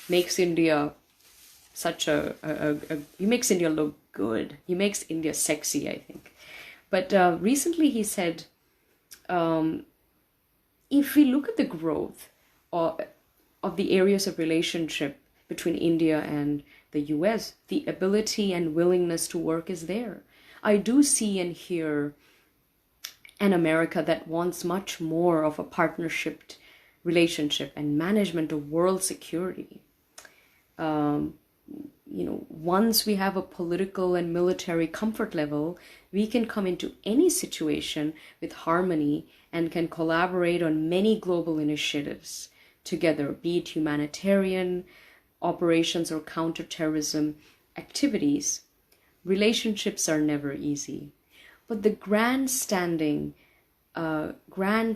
makes India such he makes India look good. He makes India sexy, I think. But recently he said, if we look at the growth of the areas of relationship between India and the US, the ability and willingness to work is there. I do see and hear an America that wants much more of a partnership relationship and management of world security. Once we have a political and military comfort level, we can come into any situation with harmony and can collaborate on many global initiatives together, be it humanitarian operations or counterterrorism activities. Relationships are never easy, but the grand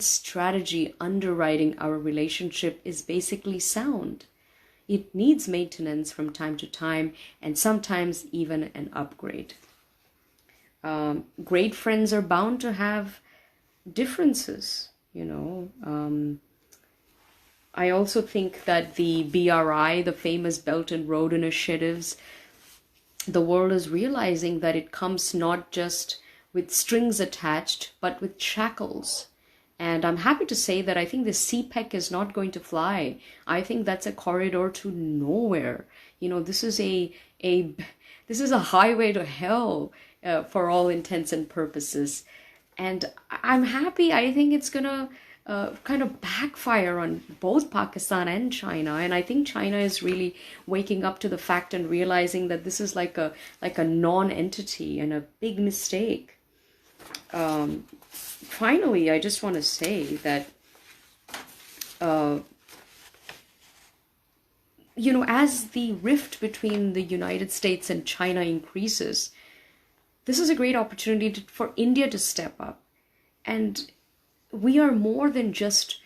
strategy underwriting our relationship is basically sound. It needs maintenance from time to time, and sometimes even an upgrade. Great friends are bound to have differences, I also think that the BRI, the famous Belt and Road Initiatives, the world is realizing that it comes not just with strings attached, but with shackles. And I'm happy to say that I think the CPEC is not going to fly. I think that's a corridor to nowhere. This is a this is a highway to hell, for all intents and purposes. And I'm happy. I think it's gonna kind of backfire on both Pakistan and China. And I think China is really waking up to the fact and realizing that this is like a non-entity and a big mistake. Finally, I just want to say that, as the rift between the United States and China increases, this is a great opportunity for India to step up. And we are more than just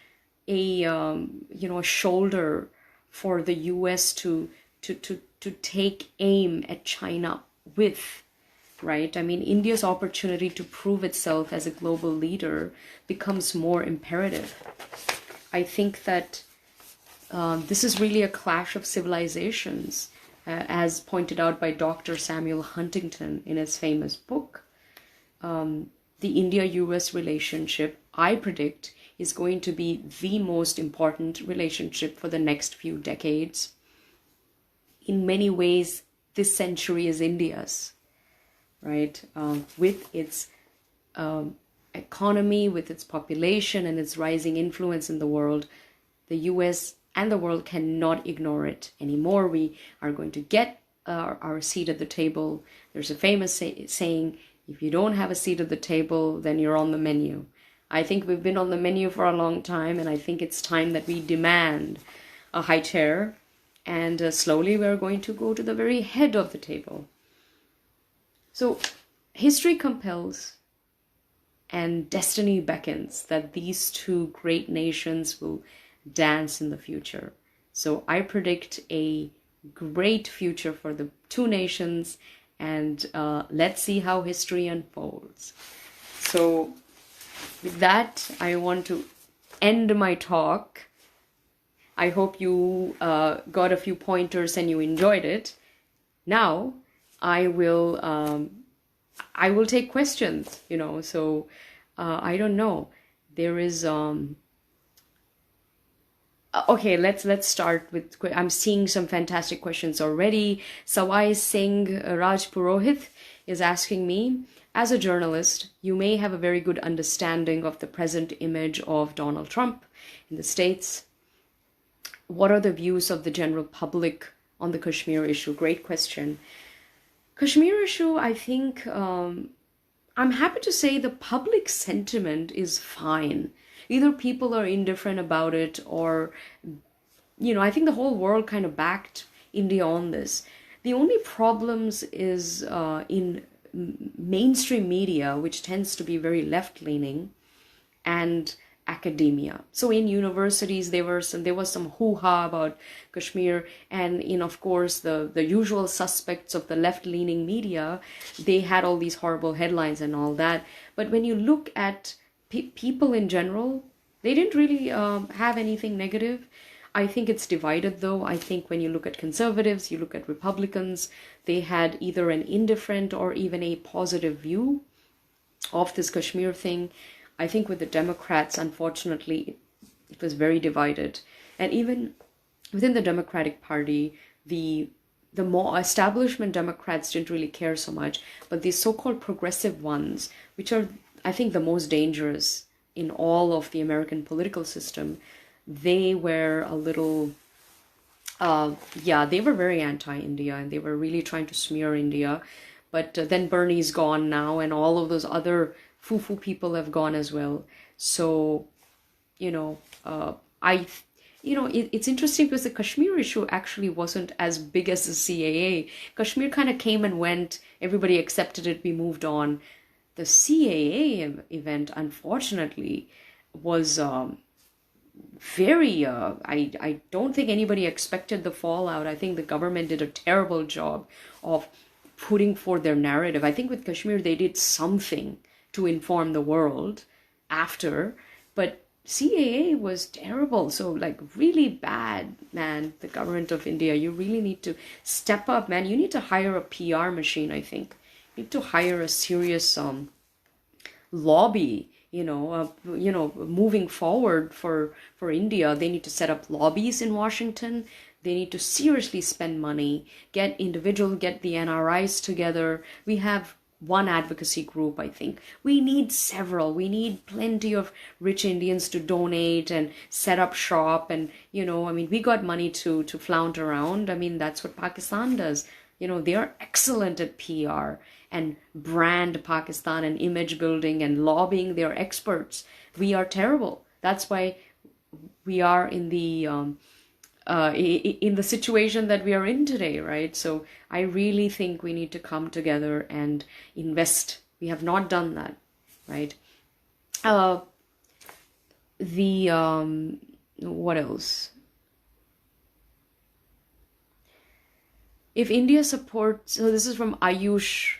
a shoulder for the US to take aim at China with. Right? I mean, India's opportunity to prove itself as a global leader becomes more imperative. I think that this is really a clash of civilizations, as pointed out by Dr. Samuel Huntington in his famous book. The India-US relationship, I predict, is going to be the most important relationship for the next few decades. In many ways, this century is India's. Right, with its economy, with its population and its rising influence in the world, the US and the world cannot ignore it anymore. We are going to get our seat at the table. There's a famous saying, if you don't have a seat at the table, then you're on the menu. I think we've been on the menu for a long time, and I think it's time that we demand a high chair, and slowly we're going to go to the very head of the table. So history compels and destiny beckons that these two great nations will dance in the future. So I predict a great future for the two nations, and let's see how history unfolds. So with that, I want to end my talk. I hope you got a few pointers and you enjoyed it. Now, I will take questions, so I don't know. There is okay, let's start with, I'm seeing some fantastic questions already. Sawai Singh Raj Purohit is asking me, as a journalist, you may have a very good understanding of the present image of Donald Trump in the States. What are the views of the general public on the Kashmir issue? Great question. Kashmir issue, I think, I'm happy to say the public sentiment is fine. Either people are indifferent about it, or, I think the whole world kind of backed India on this. The only problems is in mainstream media, which tends to be very left-leaning, and academia. So in universities, there was some hoo-ha about Kashmir, and of course the usual suspects of the left-leaning media, they had all these horrible headlines and all that. But when you look at people in general, they didn't really have anything negative. I think it's divided though. I think when you look at conservatives, you look at Republicans, they had either an indifferent or even a positive view of this Kashmir thing. I think with the Democrats, unfortunately, it was very divided. And even within the Democratic Party, the more establishment Democrats didn't really care so much, but these so-called progressive ones, which are, I think, the most dangerous in all of the American political system, they were a little, they were very anti-India, and they were really trying to smear India. But then Bernie's gone now, and all of those other foo-foo people have gone as well. So, it's interesting because the Kashmir issue actually wasn't as big as the CAA. Kashmir kind of came and went. Everybody accepted it. We moved on. The CAA event, unfortunately, was very, I don't think anybody expected the fallout. I think the government did a terrible job of putting forth their narrative. I think with Kashmir, they did something to inform the world after, but CAA was terrible. So like really bad, man. The government of India, you really need to step up, man. You need to hire a PR machine, I think. You need to hire a serious lobby, moving forward for India. They need to set up lobbies in Washington. They need to seriously spend money, get the NRIs together. We have one advocacy group, I think. We need several. We need plenty of rich Indians to donate and set up shop. And, we got money to flaunt around. I mean, that's what Pakistan does. They are excellent at PR and brand Pakistan and image building and lobbying. They are experts. We are terrible. That's why we are in the situation that we are in today, right? So I really think we need to come together and invest. We have not done that, right? What else? If India supports, so this is from Ayush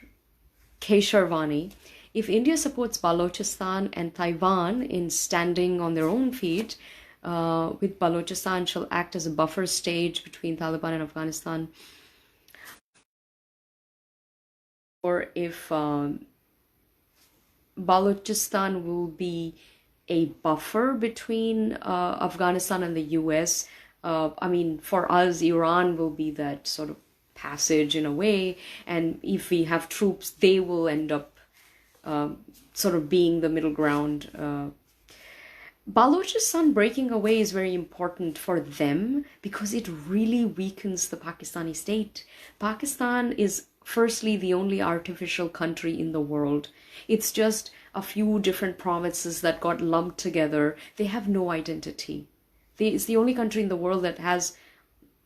Kesharvani. If India supports Balochistan and Taiwan in standing on their own feet, with Balochistan shall act as a buffer stage between Taliban and Afghanistan, or if Balochistan will be a buffer between Afghanistan and the US. For us, Iran will be that sort of passage in a way, and if we have troops, they will end up sort of being the middle ground. Balochistan breaking away is very important for them because it really weakens the Pakistani state. Pakistan is firstly the only artificial country in the world. It's just a few different provinces that got lumped together. They have no identity. It's the only country in the world that has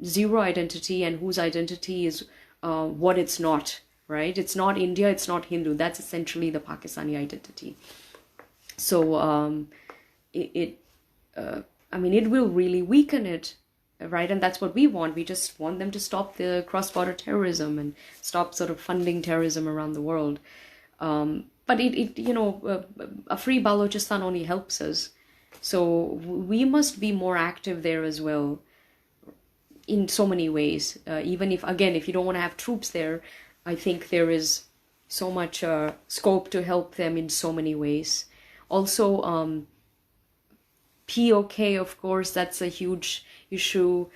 zero identity and whose identity is what it's not, right? It's not India, it's not Hindu. That's essentially the Pakistani identity. So it will really weaken it, right? And that's what we want. We just want them to stop the cross-border terrorism and stop sort of funding terrorism around the world. But a free Balochistan only helps us. So we must be more active there as well in so many ways. Even if you don't want to have troops there, I think there is so much scope to help them in so many ways. Also, POK, of course, that's a huge issue.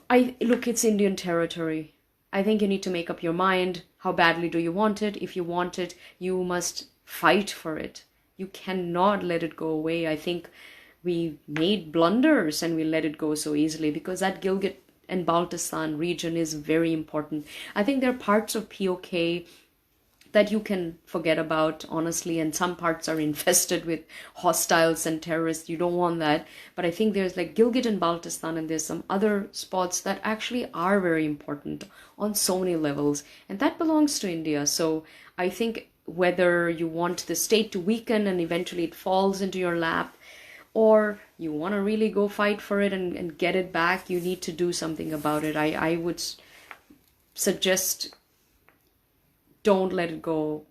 It's Indian territory. I think you need to make up your mind. How badly do you want it? If you want it, you must fight for it. You cannot let it go away. I think we made blunders and we let it go so easily because that Gilgit and Baltistan region is very important. I think there are parts of POK that you can forget about, honestly, and some parts are infested with hostiles and terrorists. You don't want that. But I think there's like Gilgit and Baltistan, and there's some other spots that actually are very important on so many levels, and that belongs to India. So I think whether you want the state to weaken and eventually it falls into your lap, or you want to really go fight for it and get it back, you need to do something about it. I would suggest don't let it go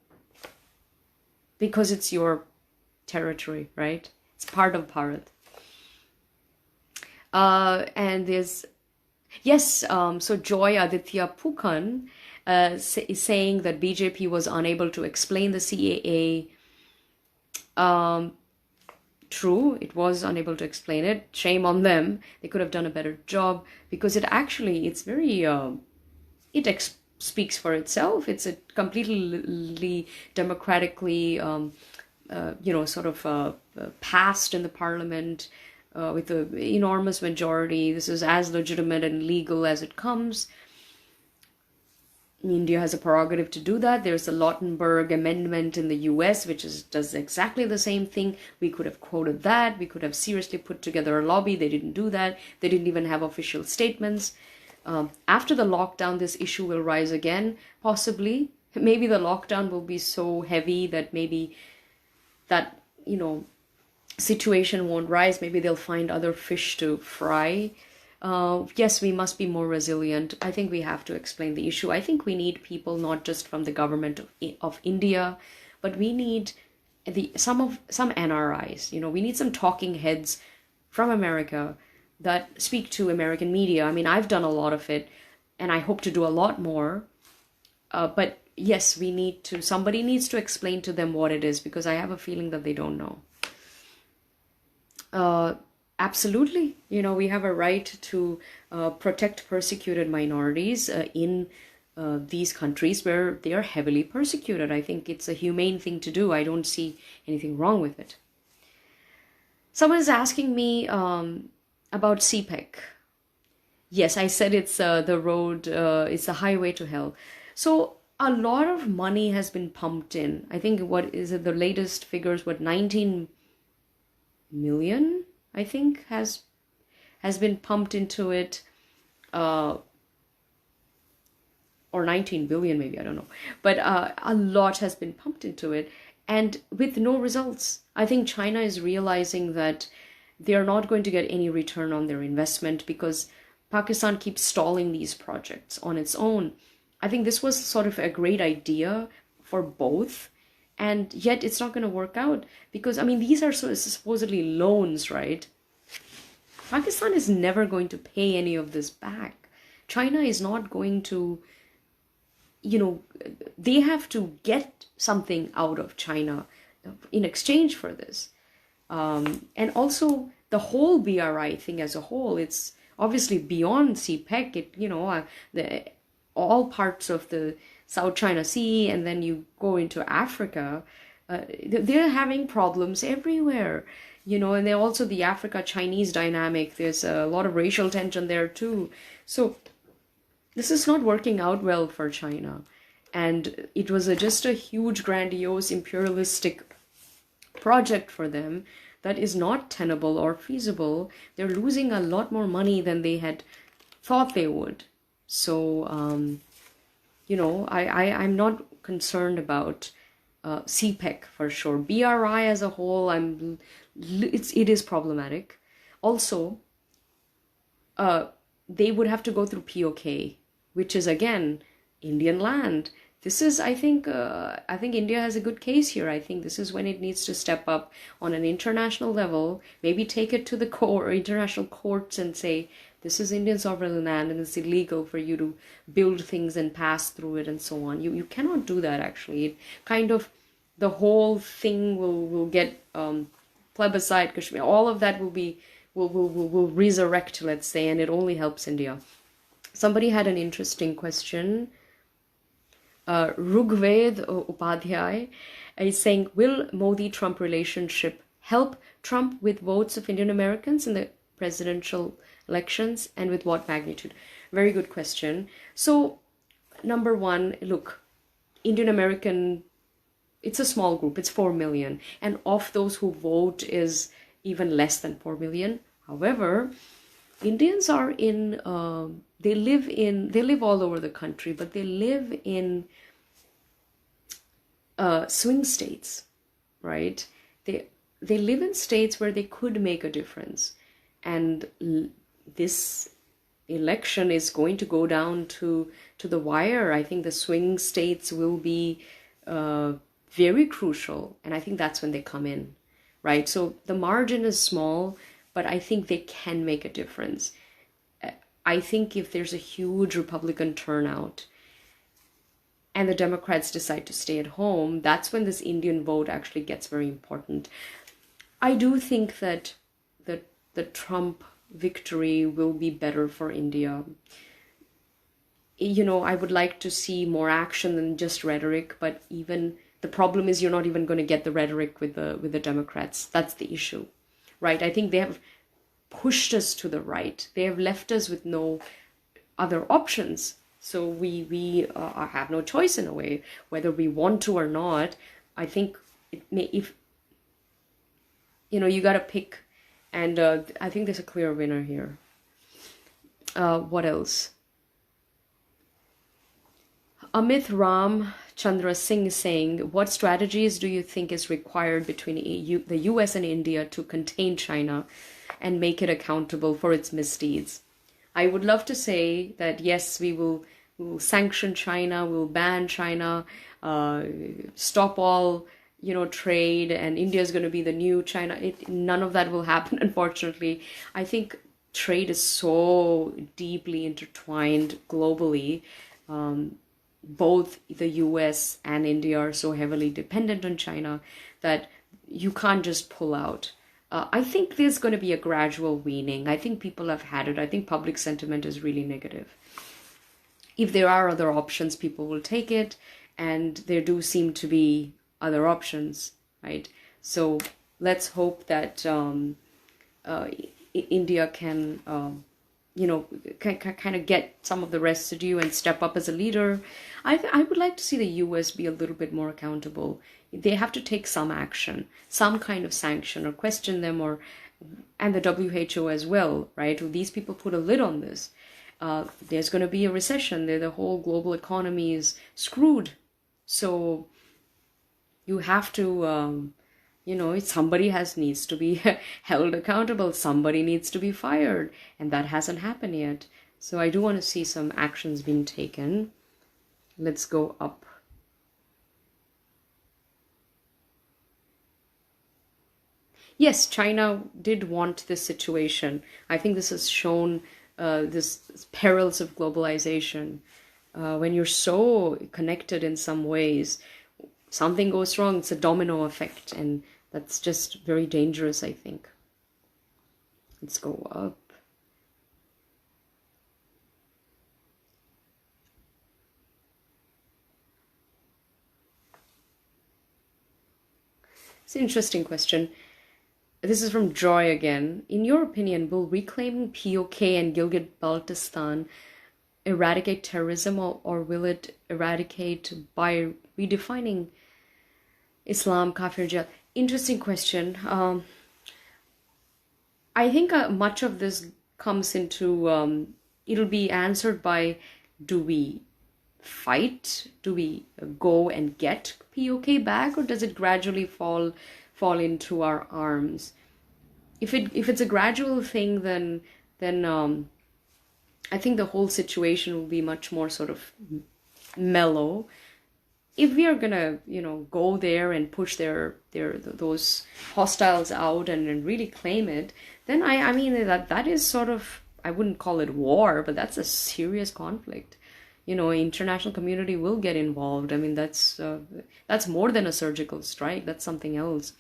because it's your territory, right? It's part of Bharat. And there's, yes, so Joy Aditya Pukhan is saying that BJP was unable to explain the CAA. True, it was unable to explain it. Shame on them. They could have done a better job because it's very, speaks for itself. It's a completely democratically, passed in the parliament with an enormous majority. This is as legitimate and legal as it comes. India has a prerogative to do that. There's the Lautenberg Amendment in the US, which does exactly the same thing. We could have quoted that. We could have seriously put together a lobby. They didn't do that. They didn't even have official statements. After the lockdown, this issue will rise again, possibly. Maybe the lockdown will be so heavy that maybe that, situation won't rise. Maybe they'll find other fish to fry. Yes, we must be more resilient. I think we have to explain the issue. I think we need people not just from the government of India, but we need some NRIs. We need some talking heads from America that speak to American media. I mean, I've done a lot of it, and I hope to do a lot more. But yes, somebody needs to explain to them what it is, because I have a feeling that they don't know. Absolutely. We have a right to protect persecuted minorities in these countries where they are heavily persecuted. I think it's a humane thing to do. I don't see anything wrong with it. Someone is asking me about CPEC. Yes, I said it's the road, it's the highway to hell. So a lot of money has been pumped in. I think what is it, the latest figures, 19 million, I think, has been pumped into it. Or 19 billion maybe, I don't know. But a lot has been pumped into it, and with no results. I think China is realizing that they are not going to get any return on their investment because Pakistan keeps stalling these projects on its own. I think this was sort of a great idea for both, and yet it's not going to work out because, I mean, these are supposedly loans, right? Pakistan is never going to pay any of this back. China is not going to, they have to get something out of China in exchange for this. And also the whole BRI thing as a whole, it's obviously beyond CPEC. All parts of the South China Sea, and then you go into Africa, they're having problems everywhere, and they're also the Africa-Chinese dynamic. There's a lot of racial tension there too. So this is not working out well for China. And it was just a huge, grandiose, imperialistic project for them that is not tenable or feasible. They're losing a lot more money than they had thought they would. So, I'm not concerned about CPEC for sure. BRI as a whole, it is problematic. Also, they would have to go through POK, which is again Indian land. This is, I think India has a good case here. I think this is when it needs to step up on an international level, maybe take it to the international courts and say, this is Indian sovereign land and it's illegal for you to build things and pass through it and so on. You cannot do that, actually. It kind of, the whole thing will get plebiscite, Kashmir, all of that will resurrect, let's say, and it only helps India. Somebody had an interesting question. Rugved Upadhyay is saying, will Modi-Trump relationship help Trump with votes of Indian Americans in the presidential elections, and with what magnitude? Very good question. So, number one, look, Indian American, it's a small group, it's 4 million, and of those who vote is even less than 4 million. However, Indians are they live all over the country, but they live in swing states, right? They live in states where they could make a difference. And this election is going to go down to the wire. I think the swing states will be very crucial. And I think that's when they come in, right? So the margin is small, but I think they can make a difference. I think if there's a huge Republican turnout and the Democrats decide to stay at home, that's when this Indian vote actually gets very important. I do think that the Trump victory will be better for India. I would like to see more action than just rhetoric, but even the problem is you're not even going to get the rhetoric with the Democrats. That's the issue, right? I think they have pushed us to the right. They have left us with no other options. So we have no choice in a way, whether we want to or not. I think you got to pick, and I think there's a clear winner here. What else? Amit Ram Chandra Singh is saying, what strategies do you think is required between the US and India to contain China and make it accountable for its misdeeds? I would love to say that yes, we will sanction China, we'll ban China, stop all trade and India is going to be the new China. None of that will happen, unfortunately. I think trade is so deeply intertwined globally. Both the US and India are so heavily dependent on China that you can't just pull out. I think there's going to be a gradual weaning. I think people have had it. I think public sentiment is really negative. If there are other options, people will take it, and there do seem to be other options, right? So let's hope that India can, kind of get some of the residue and step up as a leader. I would like to see the US be a little bit more accountable. They have to take some action, some kind of sanction, or question them, and the WHO as well, right? Will these people put a lid on this? There's going to be a recession. The whole global economy is screwed. So you have to, somebody needs to be held accountable. Somebody needs to be fired. And that hasn't happened yet. So I do want to see some actions being taken. Let's go up. Yes, China did want this situation. I think this has shown this perils of globalization. When you're so connected in some ways, something goes wrong, it's a domino effect, and that's just very dangerous, I think. Let's go up. It's an interesting question. This is from Joy again. In your opinion, will reclaiming POK and Gilgit-Baltistan eradicate terrorism, or will it eradicate by redefining Islam, Kafir, Jihad? Interesting question. I think much of this comes into, it'll be answered by, do we fight? Do we go and get POK back, or does it gradually fall into our arms? If it's a gradual thing, then I think the whole situation will be much more sort of mellow. If we are gonna, go there and push those hostiles out and really claim it, then I mean that is sort of, I wouldn't call it war, but that's a serious conflict. International community will get involved. I mean, that's more than a surgical strike. That's something else.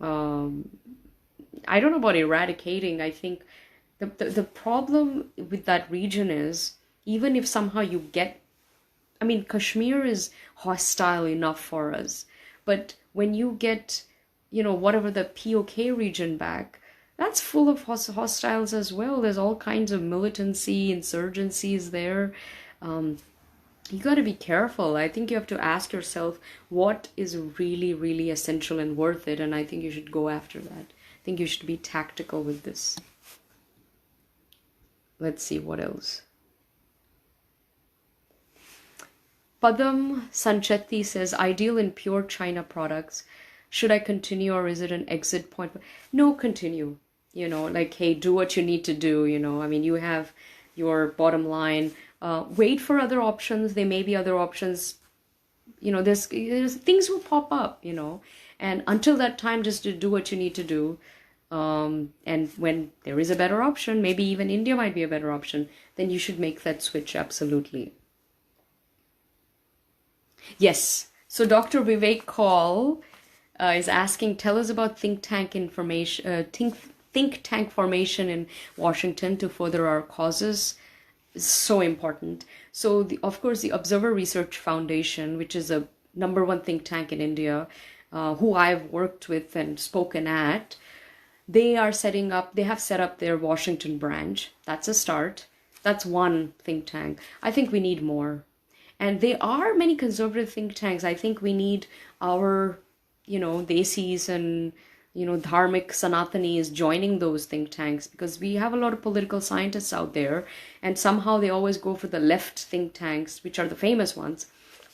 I don't know about eradicating. I think the problem with that region is, even if somehow you get, I mean, Kashmir is hostile enough for us, but when you get, whatever the POK region back, that's full of hostiles as well. There's all kinds of militancy, insurgencies there. You got to be careful. I think you have to ask yourself what is really, really essential and worth it, and I think you should go after that. I think you should be tactical with this. Let's see what else. Padam Sanchetti says, ideal in pure China products. Should I continue, or is it an exit point? No, continue. Hey, do what you need to do. I mean, you have your bottom line. Wait for other options. There may be other options. There's things will pop up, and until that time, just to do what you need to do. And when there is a better option, maybe even India might be a better option, then you should make that switch, absolutely. Yes. So Dr. Vivek Kaul is asking, tell us about think tank information, think tank formation in Washington to further our causes. Is so important. So of course, the Observer Research Foundation, which is a #1 think tank in India, who I've worked with and spoken at, they have set up their Washington branch. That's a start. That's one think tank. I think we need more. And there are many conservative think tanks. I think we need our, desis and, dharmic Sanatanis joining those think tanks, because we have a lot of political scientists out there, and somehow they always go for the left think tanks, which are the famous ones.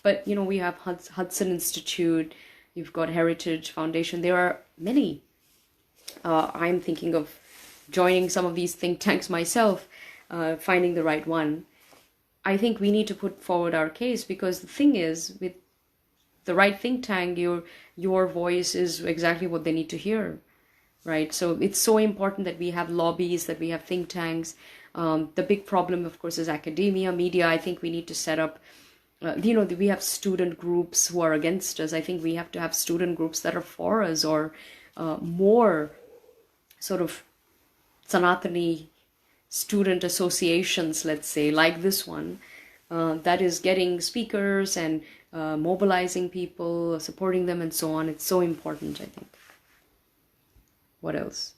But, we have Hudson Institute, you've got Heritage Foundation. There are many. I'm thinking of joining some of these think tanks myself, finding the right one. I think we need to put forward our case, because the thing is, with the right think tank, your voice is exactly what they need to hear, right? So it's so important that we have lobbies, that we have think tanks. The big problem, of course, is academia, media. I think we need to set up, we have student groups who are against us. I think we have to have student groups that are for us, or more sort of Sanatani student associations, let's say, like this one, that is getting speakers and mobilizing people, supporting them, and so on. It's so important, I think. What else?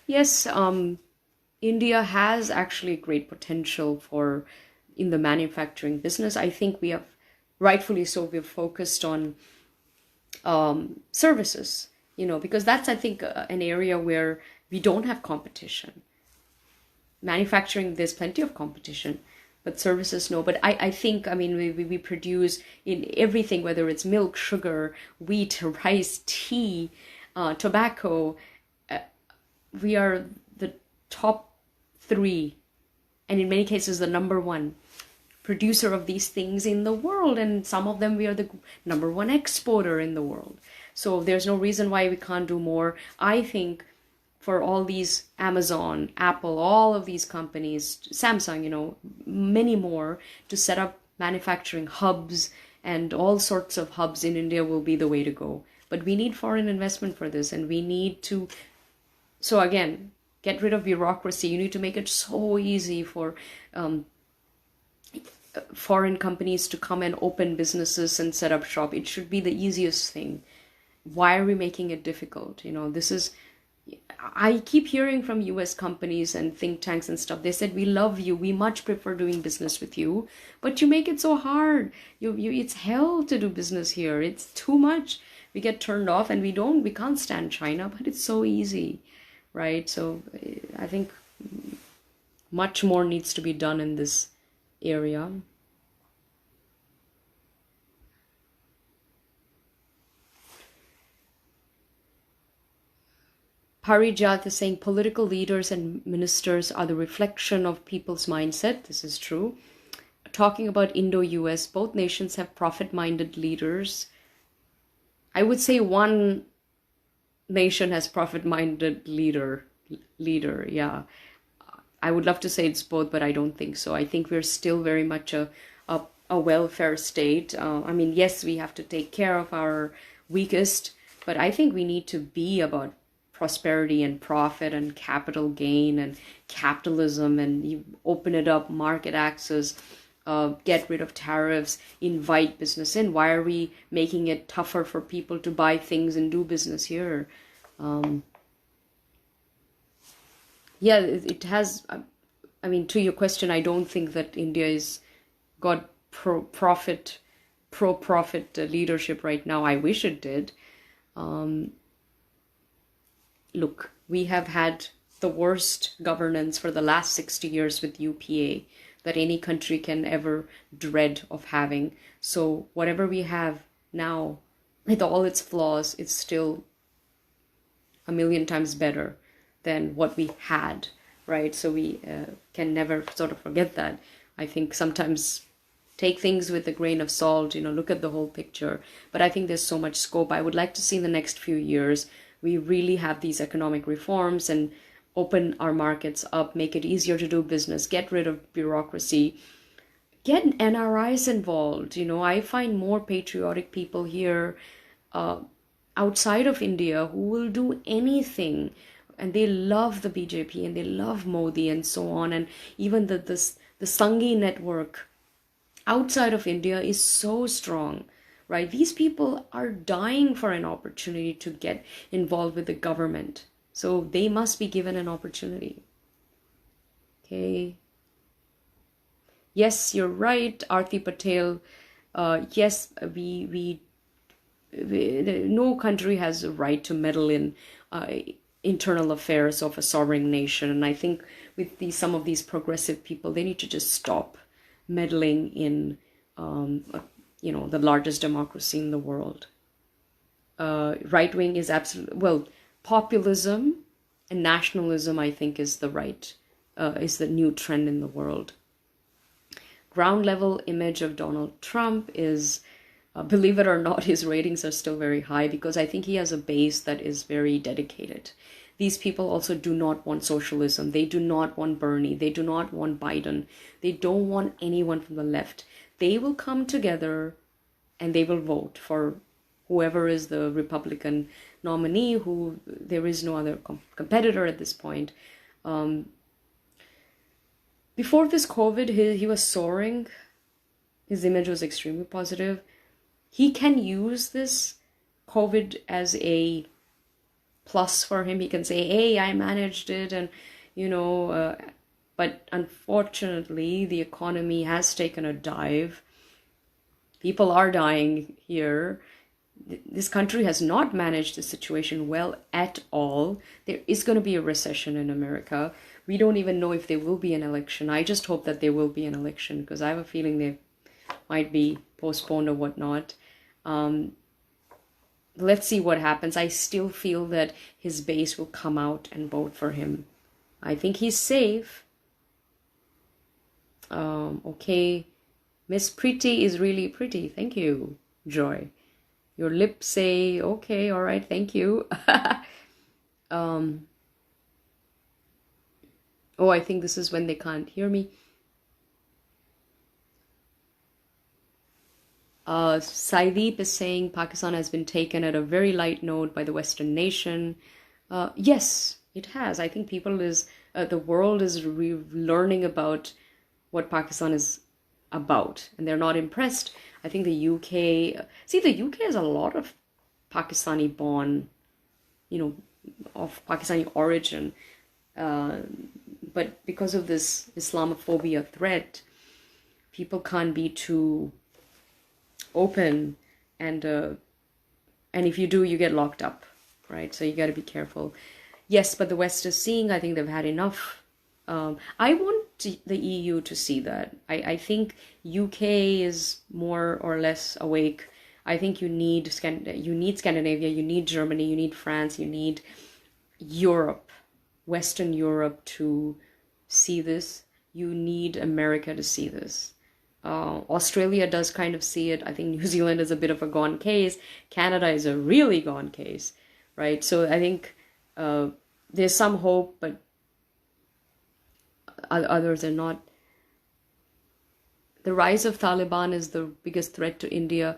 Yes, India has actually great potential for in the manufacturing business. I think we have, rightfully so, we've focused on services, because that's, I think, an area where we don't have competition. Manufacturing, there's plenty of competition, but services, no. But I think, I mean, we produce in everything, whether it's milk, sugar, wheat, rice, tea, tobacco. We are the top 3, and in many cases the number 1 producer of these things in the world, and some of them we are the number 1 exporter in the world. So there's no reason why we can't do more. I think for all these, Amazon, Apple, all of these companies, Samsung, many more, to set up manufacturing hubs and all sorts of hubs in India will be the way to go. But we need foreign investment for this, and we need to, so again, get rid of bureaucracy. You need to make it so easy for foreign companies to come and open businesses and set up shop. It should be the easiest thing. Why are we making it difficult? I keep hearing from US companies and think tanks and stuff. They said, we love you. We much prefer doing business with you, but you make it so hard. It's hell to do business here. It's too much. We get turned off, and we can't stand China, but it's so easy, right? So I think much more needs to be done in this area. Parijat is saying political leaders and ministers are the reflection of people's mindset. This is true. Talking about Indo-US, both nations have profit-minded leaders. I would say one nation has profit-minded leader, yeah. I would love to say it's both, but I don't think so. I think we're still very much a welfare state. I mean, yes, we have to take care of our weakest, but I think we need to be about prosperity and profit and capital gain and capitalism, and you open it up, market access, get rid of tariffs, invite business in. Why are we making it tougher for people to buy things and do business here? Yeah, it has. I mean, to your question, I don't think that India is got pro-profit leadership right now. I wish it did. Look, we have had the worst governance for the last 60 years with UPA that any country can ever dread of having. So whatever we have now, with all its flaws, it's still a million times better than what we had, right? So we can never sort of forget that. I think sometimes take things with a grain of salt, look at the whole picture. But I think there's so much scope. I would like to see in the next few years, we really have these economic reforms and open our markets up, make it easier to do business, get rid of bureaucracy, get NRIs involved. I find more patriotic people here outside of India who will do anything, and they love the BJP and they love Modi and so on. And even the Sanghi network outside of India is so strong, right? These people are dying for an opportunity to get involved with the government. So they must be given an opportunity. Okay. Yes, you're right, Aarti Patel. Yes, no country has a right to meddle in internal affairs of a sovereign nation. And I think with some of these progressive people, they need to just stop meddling in the largest democracy in the world. Right wing is absolutely, well, populism and nationalism, I think, is the new trend in the world. Ground level image of Donald Trump is, believe it or not, his ratings are still very high because I think he has a base that is very dedicated. These people also do not want socialism. They do not want Bernie. They do not want Biden. They don't want anyone from the left. They will come together and they will vote for whoever is the Republican nominee, who there is no other competitor at this point. Before this COVID, he was soaring. His image was extremely positive. He can use this COVID as a plus for him. He can say, hey, I managed it. And, but unfortunately, the economy has taken a dive. People are dying here. This country has not managed the situation well at all. There is going to be a recession in America. We don't even know if there will be an election. I just hope that there will be an election because I have a feeling they might be postponed or whatnot. Let's see what happens. I still feel that his base will come out and vote for him. I think he's safe. Okay. Miss Preity is really pretty. Thank you, Joy. Your lips say, okay, all right, thank you. Oh, I think this is when they can't hear me. Saideep is saying Pakistan has been taken at a very light note by the Western nation. Yes, it has. I think the world is learning about what Pakistan is about, and they're not impressed. I think the UK has a lot of Pakistani born, of Pakistani origin. But because of this Islamophobia threat, people can't be too open, and if you do, you get locked up, right? So you got to be careful. Yes, but the West is seeing, I think they've had enough. I want the EU to see that. I think UK is more or less awake. I think you need Scandinavia, you need Germany, you need France, you need Europe, Western Europe to see this. You need America to see this. Australia does kind of see it. I think New Zealand is a bit of a gone case. Canada is a really gone case, right? So I think there's some hope, but others are not. The rise of Taliban is the biggest threat to India.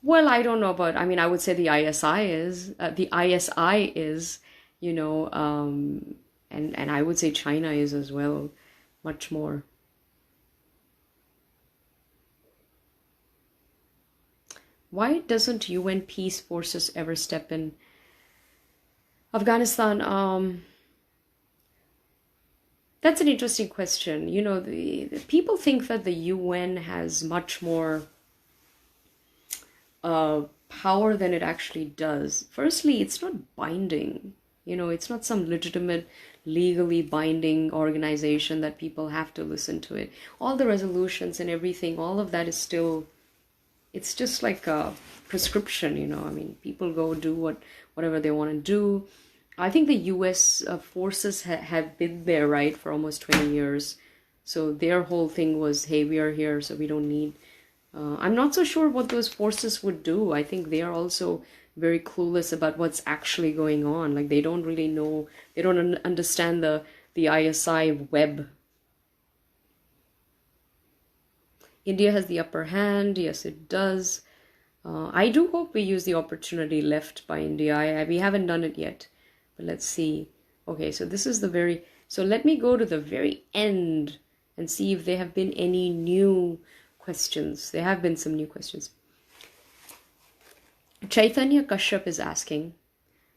Well, I don't know about, I would say the ISI is, and I would say China is as well, much more. Why doesn't UN peace forces ever step in? Afghanistan, that's an interesting question. The people think that the UN has much more power than it actually does. Firstly, it's not binding. It's not some legitimate, legally binding organization that people have to listen to it. All the resolutions and everything, all of that is still, it's just like a prescription, people go do whatever they want to do. I think the US forces have been there, right, for almost 20 years. So their whole thing was, hey, we are here, so we don't need... I'm not so sure what those forces would do. I think they are also very clueless about what's actually going on. Like, they don't really know, they don't understand the ISI web. India has the upper hand. Yes, it does. I do hope we use the opportunity left by India. We haven't done it yet. But let's see. Okay, so this is so let me go to the very end and see if there have been any new questions. There have been some new questions. Chaitanya Kashyap is asking,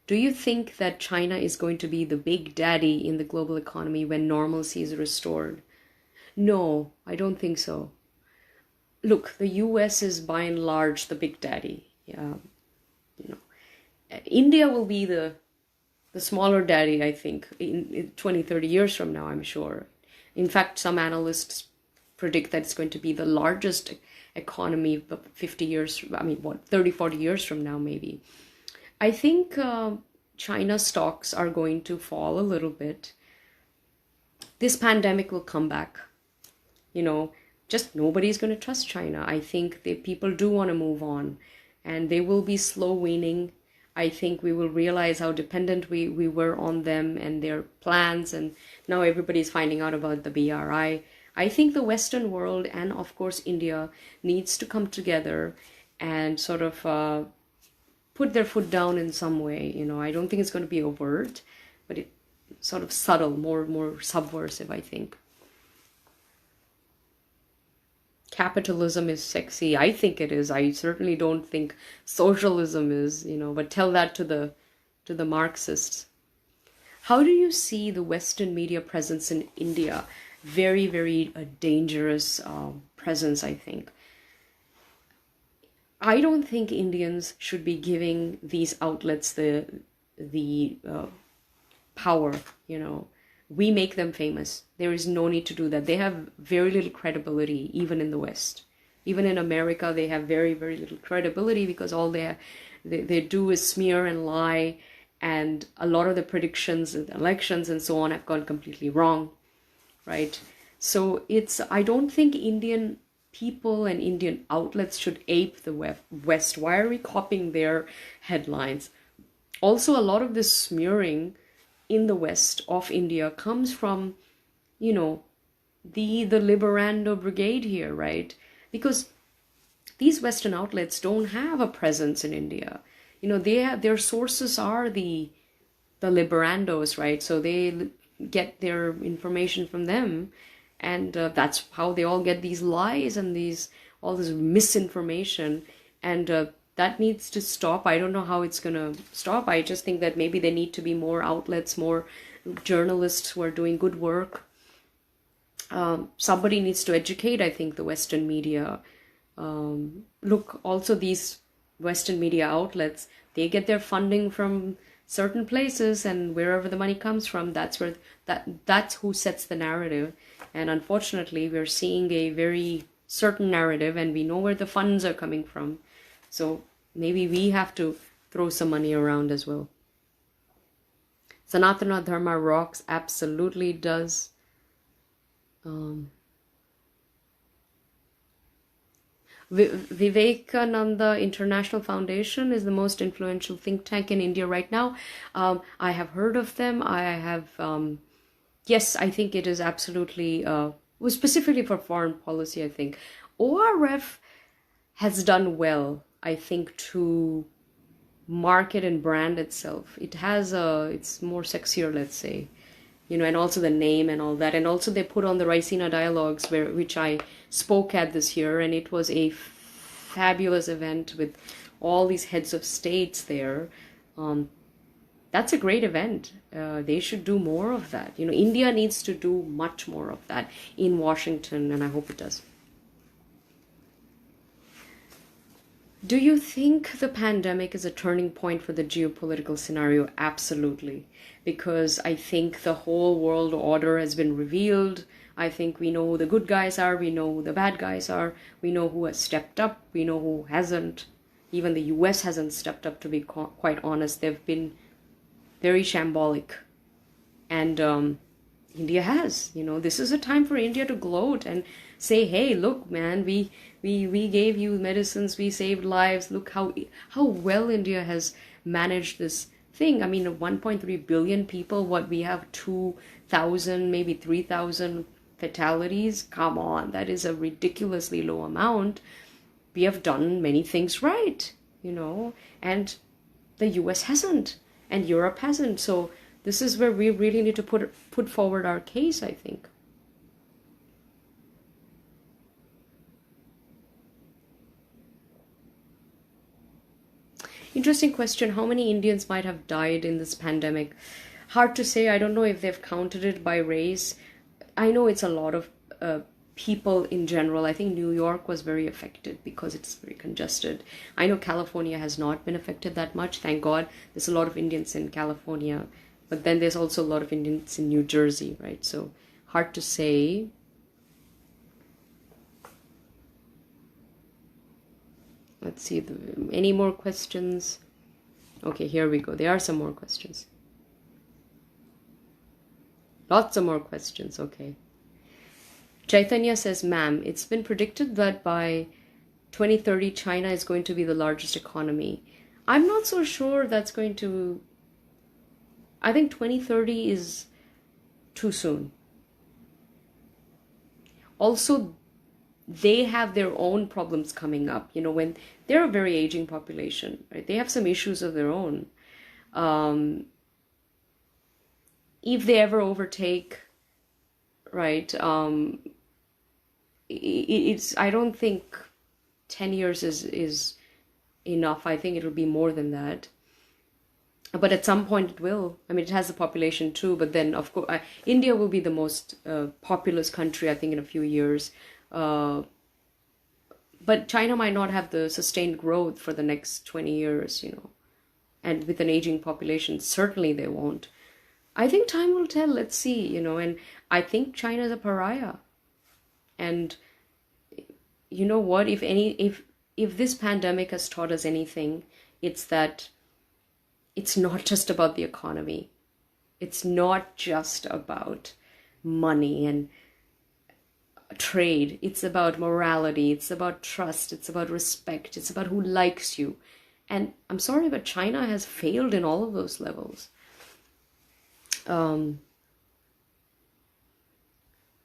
do you think that China is going to be the big daddy in the global economy when normalcy is restored? No, I don't think so. Look, the US is by and large the big daddy. India will be the smaller daddy, I think, in 20, 30 years from now, I'm sure. In fact, some analysts predict that it's going to be the largest economy 50 years, I mean, what, 30, 40 years from now, maybe. I think China stocks are going to fall a little bit. This pandemic will come back. You know, just nobody's going to trust China. I think the people do want to move on, and they will be slow weaning. I think we will realize how dependent we were on them and their plans, and now everybody's finding out about the BRI. I think the Western world and of course India needs to come together and sort of put their foot down in some way. You know, I don't think it's going to be overt, but it's sort of subtle, more subversive, I think. Capitalism is sexy. I think it is. I certainly don't think socialism is, you know, but tell that to the Marxists. How do you see the Western media presence in India? Very, very dangerous presence, I think. I don't think Indians should be giving these outlets the power, you know. We make them famous. There is no need to do that. They have very little credibility, even in the West. Even in America, they have very, very little credibility because all they do is smear and lie, and a lot of the predictions and elections and so on have gone completely wrong, right? So I don't think Indian people and Indian outlets should ape the West. Why are we copying their headlines? Also, a lot of this smearing in the West of India comes from, you know, the Liberando Brigade here, right? Because these Western outlets don't have a presence in India. You know, their sources are the Liberandos, right? So they get their information from them, and that's how they all get these lies and all this misinformation, and that needs to stop. I don't know how it's going to stop. I just think that maybe there need to be more outlets, more journalists who are doing good work. Somebody needs to educate, I think, the Western media. Look, also these Western media outlets, they get their funding from certain places, and wherever the money comes from, that's who sets the narrative. And unfortunately, we're seeing a very certain narrative, and we know where the funds are coming from. So maybe we have to throw some money around as well. Sanatana Dharma rocks, absolutely does. Vivekananda International Foundation is the most influential think tank in India right now. I have heard of them. I have, yes, I think it is absolutely, was specifically for foreign policy, I think. ORF has done well, I think, to market and brand itself. It has it's more sexier, let's say, you know, and also the name and all that. And also they put on the Raisina Dialogues, which I spoke at this year, and it was a fabulous event with all these heads of states there. That's a great event. They should do more of that. You know, India needs to do much more of that in Washington, and I hope it does. Do you think the pandemic is a turning point for the geopolitical scenario? Absolutely. Because I think the whole world order has been revealed. I think we know who the good guys are. We know who the bad guys are. We know who has stepped up. We know who hasn't. Even the US hasn't stepped up, to be quite honest. They've been very shambolic. And India has. You know, this is a time for India to gloat and say, hey, look, man, we gave you medicines, we saved lives. Look how well India has managed this thing. I mean, 1.3 billion people, what, we have 2,000, maybe 3,000 fatalities. Come on, that is a ridiculously low amount. We have done many things right, you know, and the US hasn't, and Europe hasn't. So this is where we really need to put forward our case, I think. Interesting question. How many Indians might have died in this pandemic? Hard to say. I don't know if they've counted it by race. I know it's a lot of people in general. I think New York was very affected because it's very congested. I know California has not been affected that much. Thank God. There's a lot of Indians in California. But then there's also a lot of Indians in New Jersey, right? So hard to say. Let's see, any more questions? Okay, here we go. There are some more questions. Lots of more questions, okay. Chaitanya says, ma'am, it's been predicted that by 2030, China is going to be the largest economy. I'm not so sure that's going to... I think 2030 is too soon. Also, they have their own problems coming up. You know, when they're a very aging population, right? They have some issues of their own. If they ever overtake, right, it's, I don't think 10 years is enough. I think it'll be more than that. But at some point it will. I mean, it has a population too, but then of course, India will be the most populous country, I think, in a few years. But China might not have the sustained growth for the next 20 years, you know. And with an aging population, certainly they won't. I think time will tell. Let's see, you know. And I think China is a pariah. And you know what? If this pandemic has taught us anything, it's that it's not just about the economy. It's not just about money and trade. It's about morality. It's about trust. It's about respect. It's about who likes you. And I'm sorry, but China has failed in all of those levels. There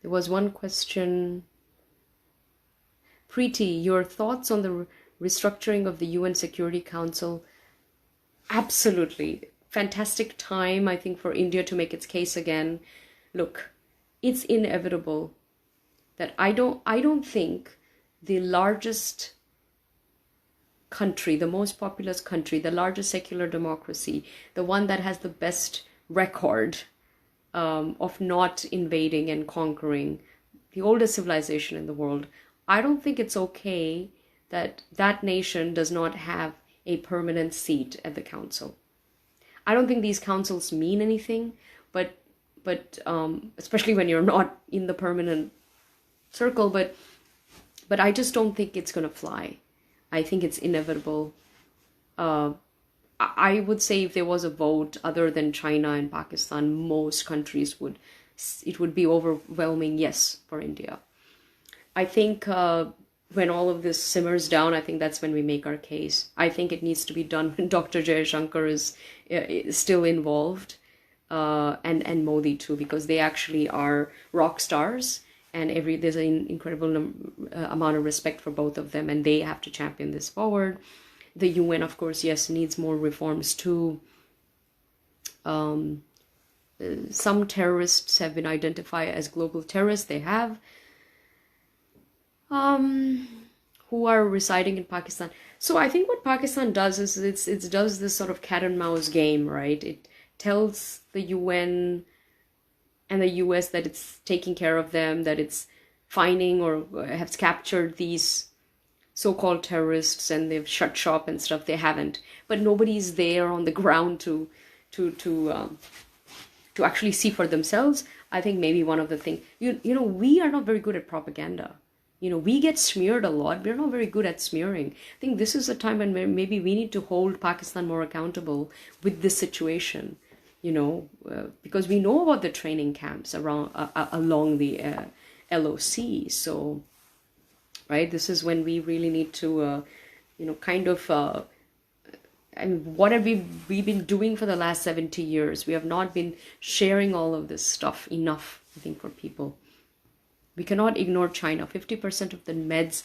was one question. Preity, your thoughts on the restructuring of the UN Security Council? Absolutely. Fantastic time, I think, for India to make its case again. Look, it's inevitable that I don't think the largest country, the most populous country, the largest secular democracy, the one that has the best record of not invading and conquering, the oldest civilization in the world, I don't think it's okay that that nation does not have a permanent seat at the council. I don't think these councils mean anything, but especially when you're not in the permanent circle, but I just don't think it's going to fly. I think it's inevitable. I would say if there was a vote other than China and Pakistan, most countries it would be overwhelming yes for India. I think when all of this simmers down, I think that's when we make our case. I think it needs to be done when Dr. Jaishankar is still involved, and Modi too, because they actually are rock stars, and there's an incredible amount of respect for both of them, and they have to champion this forward. The UN, of course, yes, needs more reforms too. Some terrorists have been identified as global terrorists. They have. Who are residing in Pakistan. So I think what Pakistan does is it does this sort of cat and mouse game, right? It tells the UN and the US that it's taking care of them, that it's finding or has captured these so-called terrorists and they've shut shop and stuff. They haven't, but nobody's there on the ground to actually see for themselves. I think maybe one of the things, you know, we are not very good at propaganda. You know, we get smeared a lot. We're not very good at smearing. I think this is a time when maybe we need to hold Pakistan more accountable with this situation, you know, because we know about the training camps around along the LOC. So, right, this is when we really need to, you know, kind of, I mean, what have we been doing for the last 70 years? We have not been sharing all of this stuff enough, I think, for people. We cannot ignore China. 50% of the meds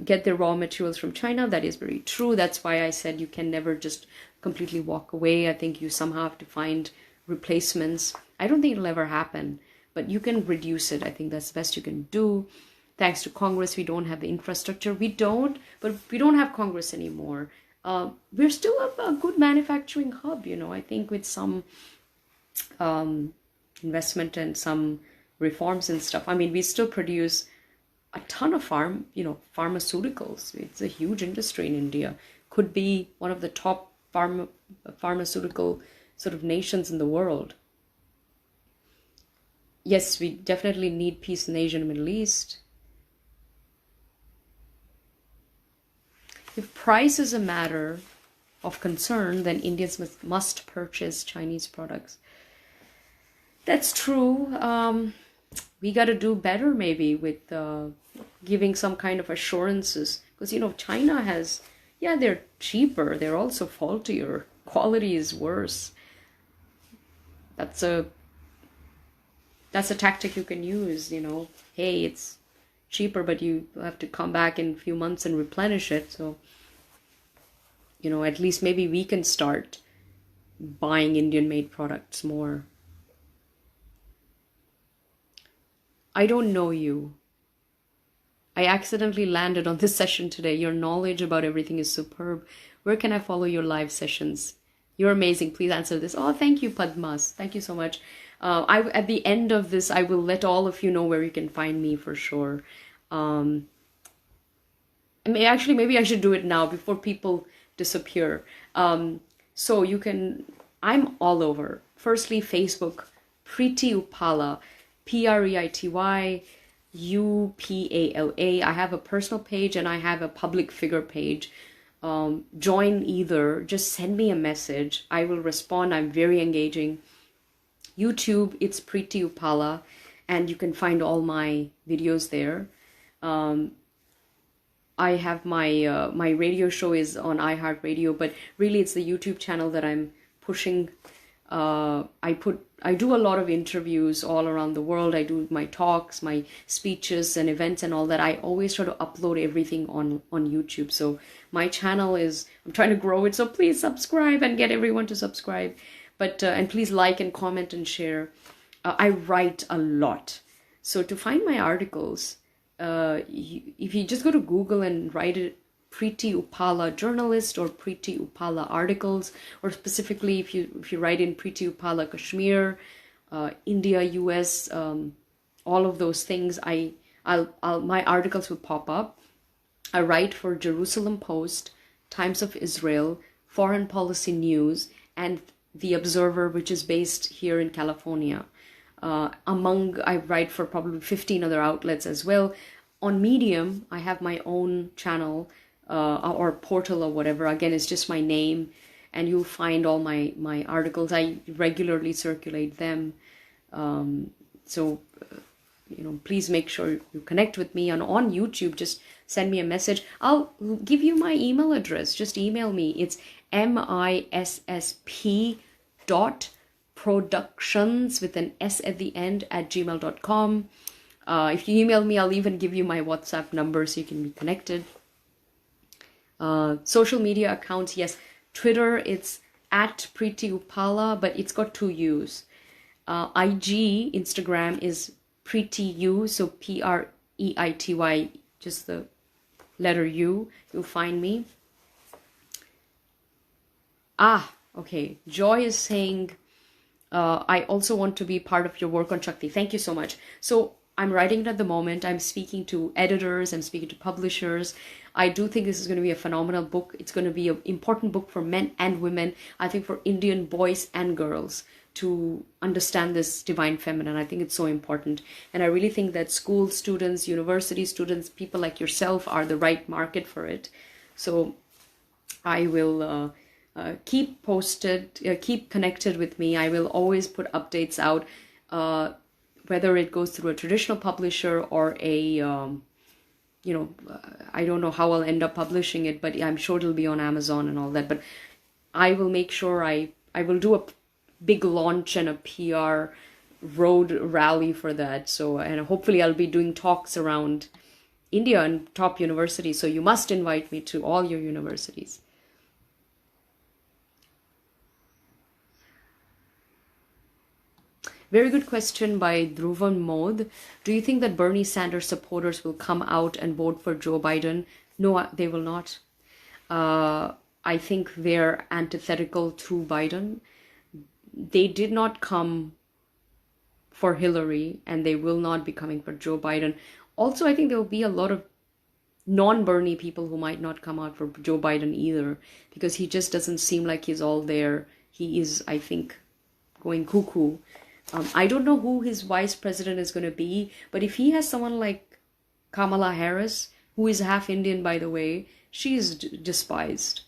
get their raw materials from China. That is very true. That's why I said you can never just completely walk away. I think you somehow have to find replacements. I don't think it'll ever happen, but you can reduce it. I think that's the best you can do. Thanks to Congress, we don't have the infrastructure. But we don't have Congress anymore. We're still a good manufacturing hub, you know. I think with some investment and some reforms and stuff. I mean, we still produce a ton of pharmaceuticals. It's a huge industry in India. Could be one of the top pharmaceutical sort of nations in the world. Yes, we definitely need peace in Asia and Middle East. price is a matter of concern, then Indians must purchase Chinese products. That's true. We got to do better maybe with giving some kind of assurances. Because, you know, China has, yeah, they're cheaper. They're also faultier. Quality is worse. That's a tactic you can use, you know. Hey, it's cheaper, but you have to come back in a few months and replenish it. So, you know, at least maybe we can start buying Indian-made products more. I don't know you. I accidentally landed on this session today. Your knowledge about everything is superb. Where can I follow your live sessions? You're amazing. Please answer this. Oh, thank you, Padmas. Thank you so much. At the end of this, I will let all of you know where you can find me for sure. Actually, maybe I should do it now before people disappear. So you can, I'm all over. Firstly, Facebook, Preity Upala, Preity Upala. I have a personal page and I have a public figure page. Join either. Just send me a message. I will respond. I'm very engaging. YouTube, it's Preity Upala, and you can find all my videos there. I have my my radio show is on iHeartRadio, but really it's the YouTube channel that I'm pushing. I do a lot of interviews all around the world. I do my talks, my speeches and events and all that. I always try to upload everything on YouTube. So my channel is, I'm trying to grow it. So please subscribe and get everyone to subscribe. But, and please like and comment and share. I write a lot. So to find my articles, if you just go to Google and write it, Preity Upala journalist or Preity Upala articles, or specifically if you write in Preity Upala Kashmir, India, US, all of those things, my articles will pop up. I write for Jerusalem Post, Times of Israel, Foreign Policy News, and The Observer, which is based here in California. I write for probably 15 other outlets as well. On Medium, I have my own channel or portal or whatever. Again, it's just my name, and you'll find all my articles. I regularly circulate them. You know, please make sure you connect with me. And on YouTube, just send me a message. I'll give you my email address. Just email me. It's missp.productions with an S at the end @gmail.com. If you email me, I'll even give you my WhatsApp number so you can be connected. Social media accounts, yes. Twitter, it's @Preity Upala, but it's got 2 U's. IG, Instagram is Preity U, so Preity, just the letter U. You'll find me. Okay. Joy is saying, I also want to be part of your work on Shakti. Thank you so much. So I'm writing it at the moment. I'm speaking to editors. I'm speaking to publishers. I do think this is going to be a phenomenal book. It's going to be an important book for men and women. I think for Indian boys and girls to understand this divine feminine. I think it's so important. And I really think that school students, university students, people like yourself are the right market for it. So I will keep posted, keep connected with me. I will always put updates out, whether it goes through a traditional publisher or a, I don't know how I'll end up publishing it, but I'm sure it'll be on Amazon and all that. But I will make sure I will do a big launch and a PR road rally for that. So, and hopefully I'll be doing talks around India and top universities. So you must invite me to all your universities. Very good question by Dhruvan Mod. Do you think that Bernie Sanders supporters will come out and vote for Joe Biden? No, they will not. I think they're antithetical to Biden. They did not come for Hillary, and they will not be coming for Joe Biden. Also, I think there will be a lot of non-Bernie people who might not come out for Joe Biden either, because he just doesn't seem like he's all there. He is, I think, going cuckoo. I don't know who his vice president is going to be, but if he has someone like Kamala Harris, who is half Indian, by the way, she is despised.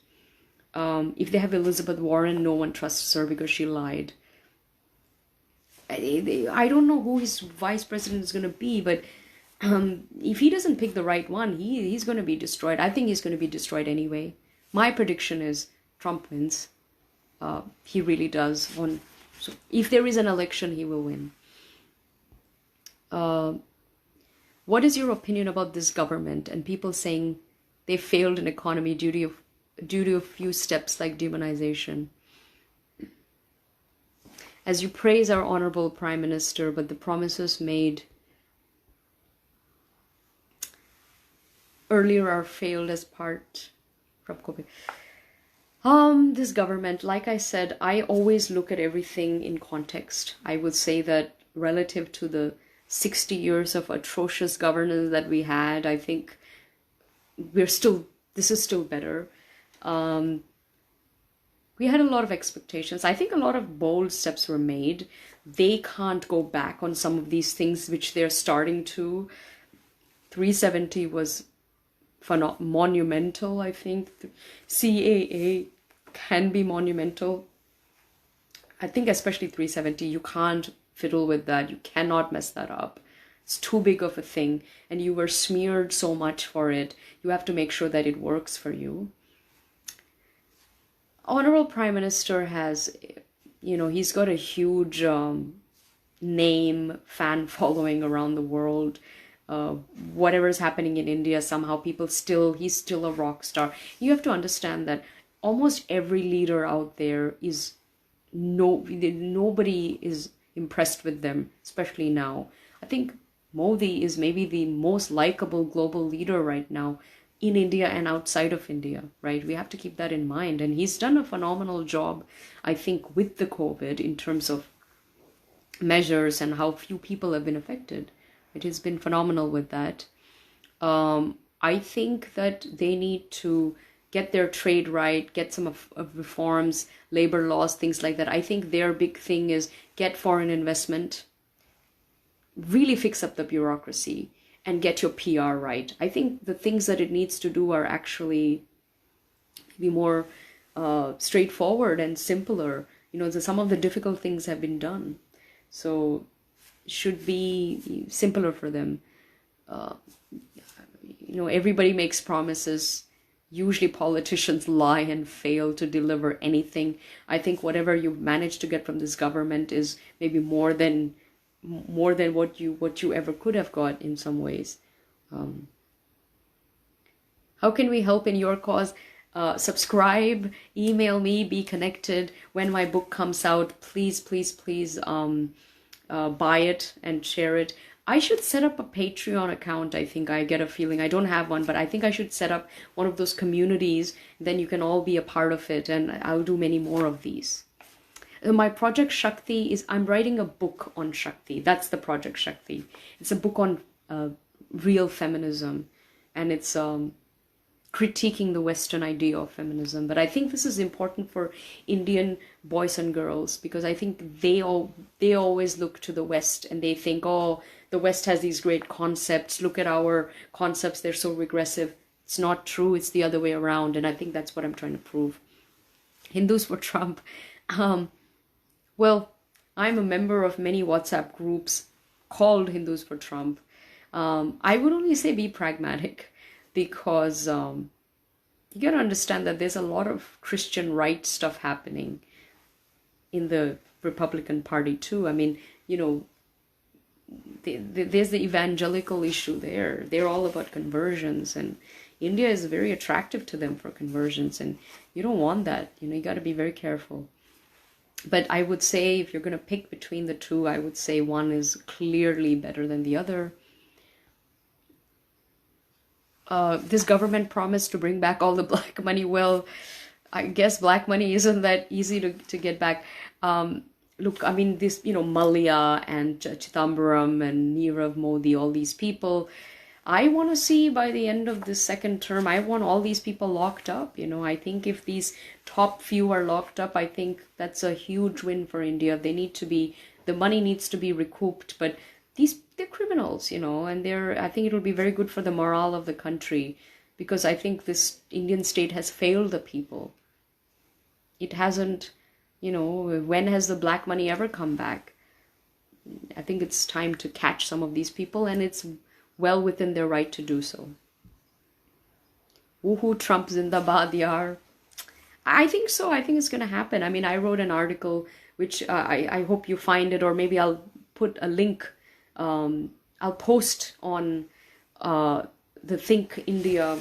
If they have Elizabeth Warren, no one trusts her because she lied. I don't know who his vice president is going to be, but if he doesn't pick the right one, he's going to be destroyed. I think he's going to be destroyed anyway. My prediction is Trump wins. He really does. So if there is an election, he will win. What is your opinion about this government and people saying they failed in economy due to a few steps like demonization? As you praise our honorable Prime Minister, but the promises made earlier are failed as part from COVID. This government, like I said, I always look at everything in context. I would say that relative to the 60 years of atrocious governance that we had, I think this is still better. We had a lot of expectations. I think a lot of bold steps were made. They can't go back on some of these things which they're starting to. 370 was monumental, I think. CAA can be monumental. I think especially 370, you can't fiddle with that. You cannot mess that up. It's too big of a thing, and you were smeared so much for it. You have to make sure that it works for you. Honorable Prime Minister has, he's got a huge name, fan following around the world. Whatever's happening in India, somehow he's still a rock star. You have to understand that almost every leader out there nobody is impressed with them, especially now. I think Modi is maybe the most likable global leader right now in India and outside of India, right? We have to keep that in mind. And he's done a phenomenal job, I think, with the COVID in terms of measures and how few people have been affected. It has been phenomenal with that. I think that they need to get their trade right, get some of reforms, labor laws, things like that. I think their big thing is get foreign investment, really fix up the bureaucracy, and get your PR right. I think the things that it needs to do are actually be more straightforward and simpler. Some of the difficult things have been done. So should be simpler for them. Everybody makes promises. Usually politicians lie and fail to deliver anything. I think whatever you've managed to get from this government is maybe more than what you ever could have got in some ways. How can we help in your cause? Subscribe, email me, be connected. When my book comes out, please buy it and share it. I should set up a Patreon account. I think I get a feeling. I don't have one, but I think I should set up one of those communities. Then you can all be a part of it, and I'll do many more of these. My project Shakti is, I'm writing a book on Shakti. That's the project Shakti. It's a book on real feminism, and it's critiquing the Western idea of feminism. But I think this is important for Indian boys and girls, because I think they always look to the West and they think, oh, the West has these great concepts. Look at our concepts. They're so regressive. It's not true. It's the other way around. And I think that's what I'm trying to prove. Hindus for Trump. Well, I'm a member of many WhatsApp groups called Hindus for Trump. I would only say be pragmatic, because you got to understand that there's a lot of Christian right stuff happening in the Republican Party too. I mean, there's the evangelical issue there. They're all about conversions, and India is very attractive to them for conversions, and you don't want that. You got to be very careful. But I would say if you're going to pick between the two, I would say one is clearly better than the other. This government promised to bring back all the black money. Well, I guess black money isn't that easy to get back. Look, I mean, this, Malia and Chidambaram and Nirav Modi, all these people, I want to see by the end of the second term, I want all these people locked up. I think if these top few are locked up, I think that's a huge win for India. The money needs to be recouped, but they're criminals, and I think it'll be very good for the morale of the country, because I think this Indian state has failed the people. It hasn't, when has the black money ever come back? I think it's time to catch some of these people, and it's well within their right to do so. Woohoo, Trump Zindabad, yaar. I think so. I think it's going to happen. I mean, I wrote an article, which I hope you find it, or maybe I'll put a link. I'll post on the Think India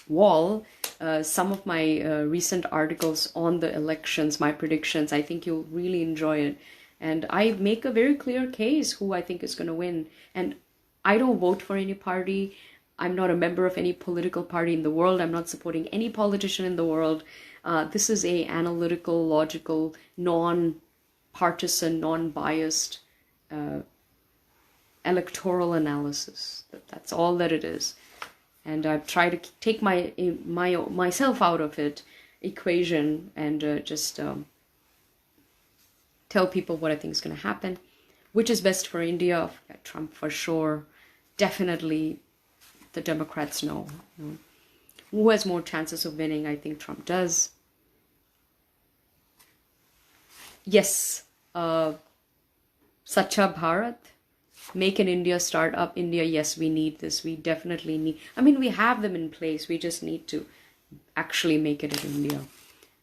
wall some of my recent articles on the elections, my predictions. I think you'll really enjoy it. And I make a very clear case who I think is going to win. And I don't vote for any party. I'm not a member of any political party in the world. I'm not supporting any politician in the world. This is a analytical, logical, non-partisan, non-biased electoral analysis. That's all that it is. And I've tried to take myself out of it equation and just tell people what I think is going to happen, which is best for India. Trump for sure, definitely. The Democrats know. Who has more chances of winning? I think Trump does. Yes, Sacha Bharat, Make in India, Start Up India. Yes, we need this. We definitely need. I mean, we have them in place. We just need to actually make it in India.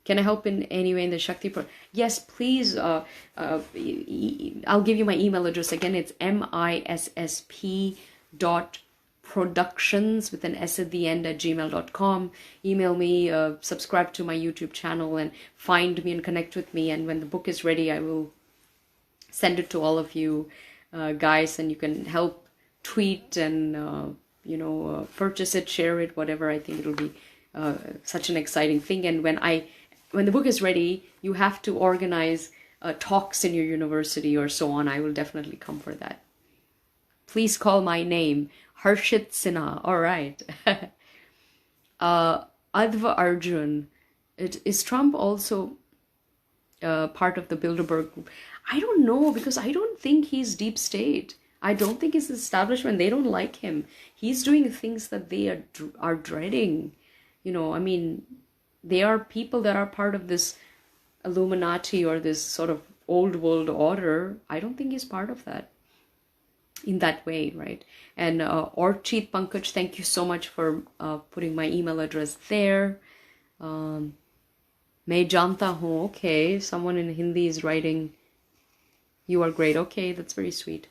Can I help in any way in the Shakti? Yes, please. I'll give you my email address again. It's missp.productions with an S at the end @gmail.com. Email me, subscribe to my YouTube channel, and find me and connect with me. And when the book is ready, I will send it to all of you guys, and you can help tweet and purchase it, share it, whatever. I think it'll be such an exciting thing. And when the book is ready, you have to organize talks in your university or so on. I will definitely come for that. Please call my name, Harshit Sinha. All right. Adva Arjun. Is Trump also part of the Bilderberg group? I don't know, because I don't think he's deep state. I don't think it's establishment. They don't like him. He's doing things that they are dreading. I mean, they are people that are part of this Illuminati or this sort of old world order. I don't think he's part of that in that way, right? And Orchit Pankaj, thank you so much for putting my email address there. Main janta hu. Okay, someone in Hindi is writing, you are great. Okay, that's very sweet.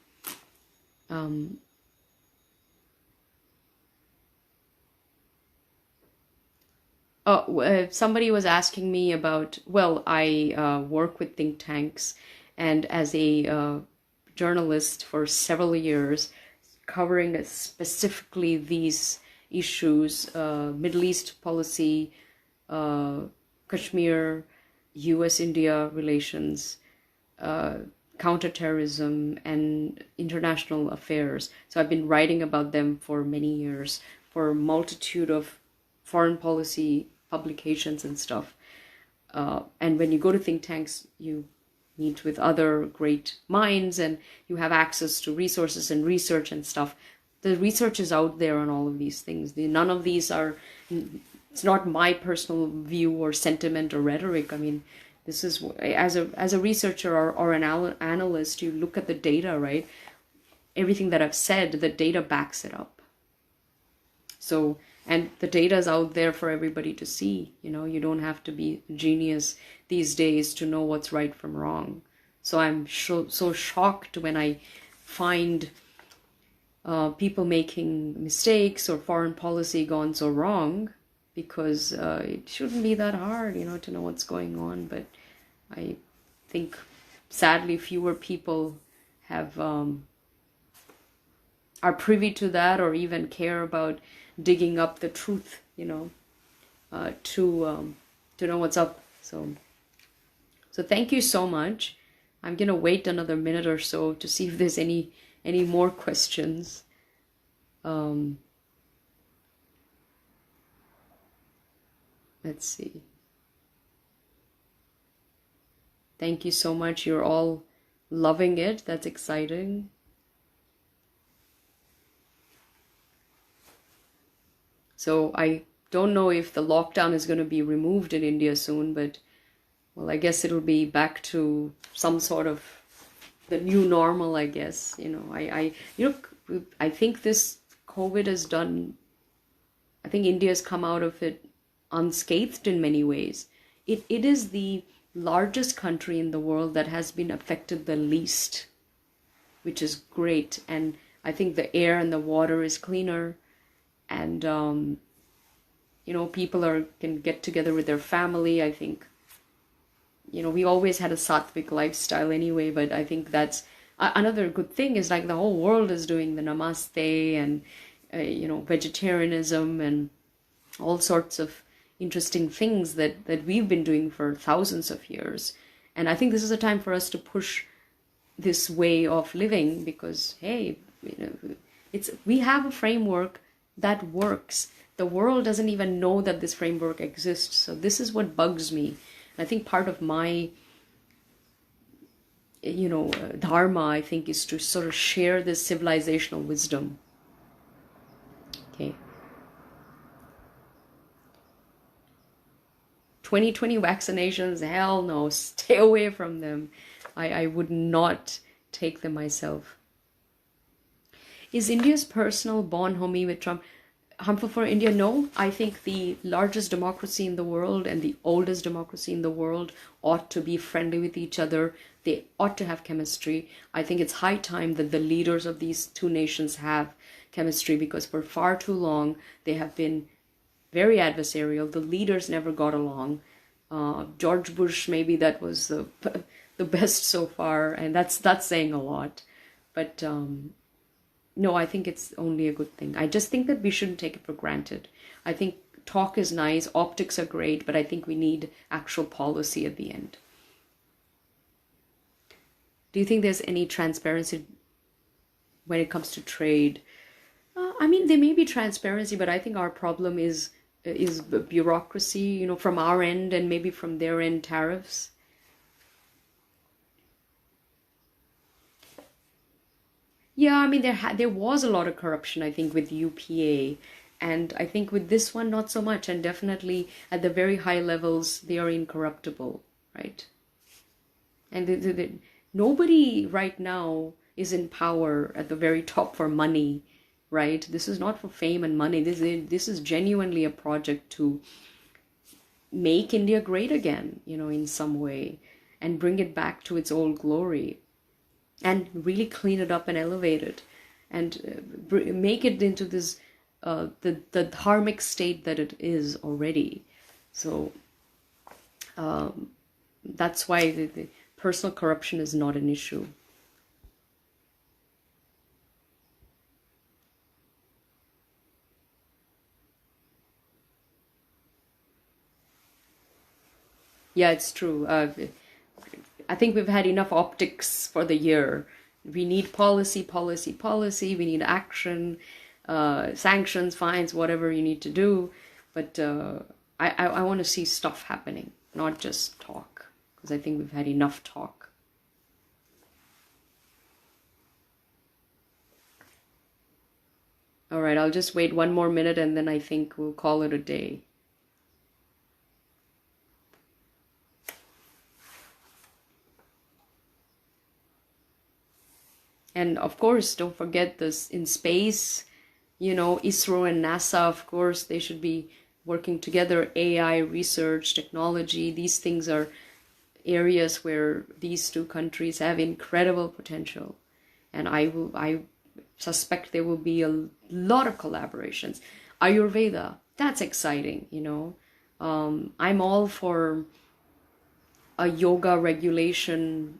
Somebody was asking me about, well, I work with think tanks, and as a journalist for several years, covering specifically these issues, Middle East policy, Kashmir, US-India relations, counterterrorism, and international affairs. So I've been writing about them for many years, for a multitude of foreign policy publications and stuff. And when you go to think tanks, you meet with other great minds, and you have access to resources and research and stuff. The research is out there on all of these things. None of these are, it's not my personal view or sentiment or rhetoric. I mean, this is, as a researcher or an analyst, you look at the data, right? Everything that I've said, the data backs it up. So, and the data is out there for everybody to see. You don't have to be a genius these days to know what's right from wrong. So I'm so shocked when I find people making mistakes or foreign policy gone so wrong, because it shouldn't be that hard, to know what's going on. But I think, sadly, fewer people have are privy to that, or even care about digging up the truth, to know what's up. So thank you so much. I'm gonna wait another minute or so to see if there's any more questions. Let's see. Thank you so much. You're all loving it. That's exciting. So I don't know if the lockdown is going to be removed in India soon, but well, I guess it'll be back to some sort of the new normal, I guess. I think this COVID has done, I think India's come out of it unscathed in many ways. It is the largest country in the world that has been affected the least, which is great. And I think the air and the water is cleaner, and people can get together with their family. I think, we always had a sattvic lifestyle anyway, but I think that's another good thing is like the whole world is doing the namaste and vegetarianism and all sorts of interesting things that we've been doing for thousands of years. And I think this is a time for us to push this way of living, because hey, we have a framework that works. The world doesn't even know that this framework exists. So this is what bugs me. I think part of my dharma, I think, is to sort of share this civilizational wisdom. Okay. 2020 vaccinations, hell no, stay away from them. I would not take them myself. Is India's personal bonhomie with Trump harmful for India? No. I think the largest democracy in the world and the oldest democracy in the world ought to be friendly with each other. They ought to have chemistry. I think it's high time that the leaders of these two nations have chemistry, because for far too long they have been very adversarial. The leaders never got along. George Bush, maybe that was the best so far, and that's saying a lot. But no, I think it's only a good thing. I just think that we shouldn't take it for granted. I think talk is nice, optics are great, but I think we need actual policy at the end. Do you think there's any transparency when it comes to trade? I mean, there may be transparency, but I think our problem is bureaucracy, from our end, and maybe from their end, tariffs. Yeah, I mean, there was a lot of corruption, I think, with UPA. And I think with this one, not so much. And definitely at the very high levels, they are incorruptible, right? And nobody right now is in power at the very top for money, right? This is not for fame and money. This is genuinely a project to make India great again, in some way, and bring it back to its old glory, and really clean it up and elevate it, and make it into this the dharmic state that it is already. So that's why the personal corruption is not an issue. Yeah, it's true. I think we've had enough optics for the year. We need policy, policy, policy. We need action, sanctions, fines, whatever you need to do. But I want to see stuff happening, not just talk, because I think we've had enough talk. All right, I'll just wait one more minute and then I think we'll call it a day. And of course, don't forget this in space, ISRO and NASA, of course, they should be working together. AI, research, technology, these things are areas where these two countries have incredible potential. And I suspect there will be a lot of collaborations. Ayurveda, that's exciting, I'm all for a yoga regulation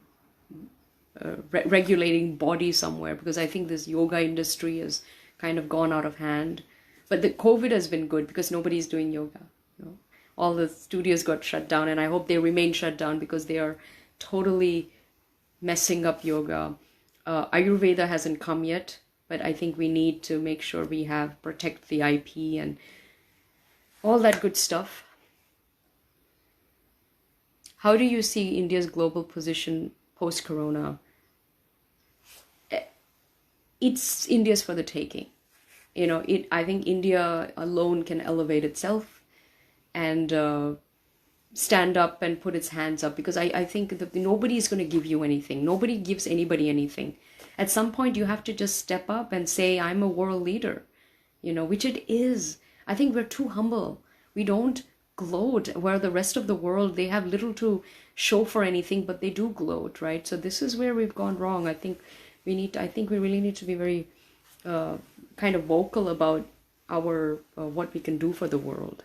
regulating body somewhere, because I think this yoga industry has kind of gone out of hand. But the COVID has been good because nobody's doing yoga. All the studios got shut down, and I hope they remain shut down because they are totally messing up yoga. Ayurveda hasn't come yet, but I think we need to make sure we protect the IP and all that good stuff. How do you see India's global position post-corona? It's India's for the taking. I think India alone can elevate itself and stand up and put its hands up, because I think that nobody is going to give you anything. Nobody gives anybody anything. At some point, you have to just step up and say, I'm a world leader, which it is. I think we're too humble. We don't gloat, where the rest of the world, they have little to show for anything, but they do gloat, right? So this is where we've gone wrong. I think we really need to be very kind of vocal about our what we can do for the world.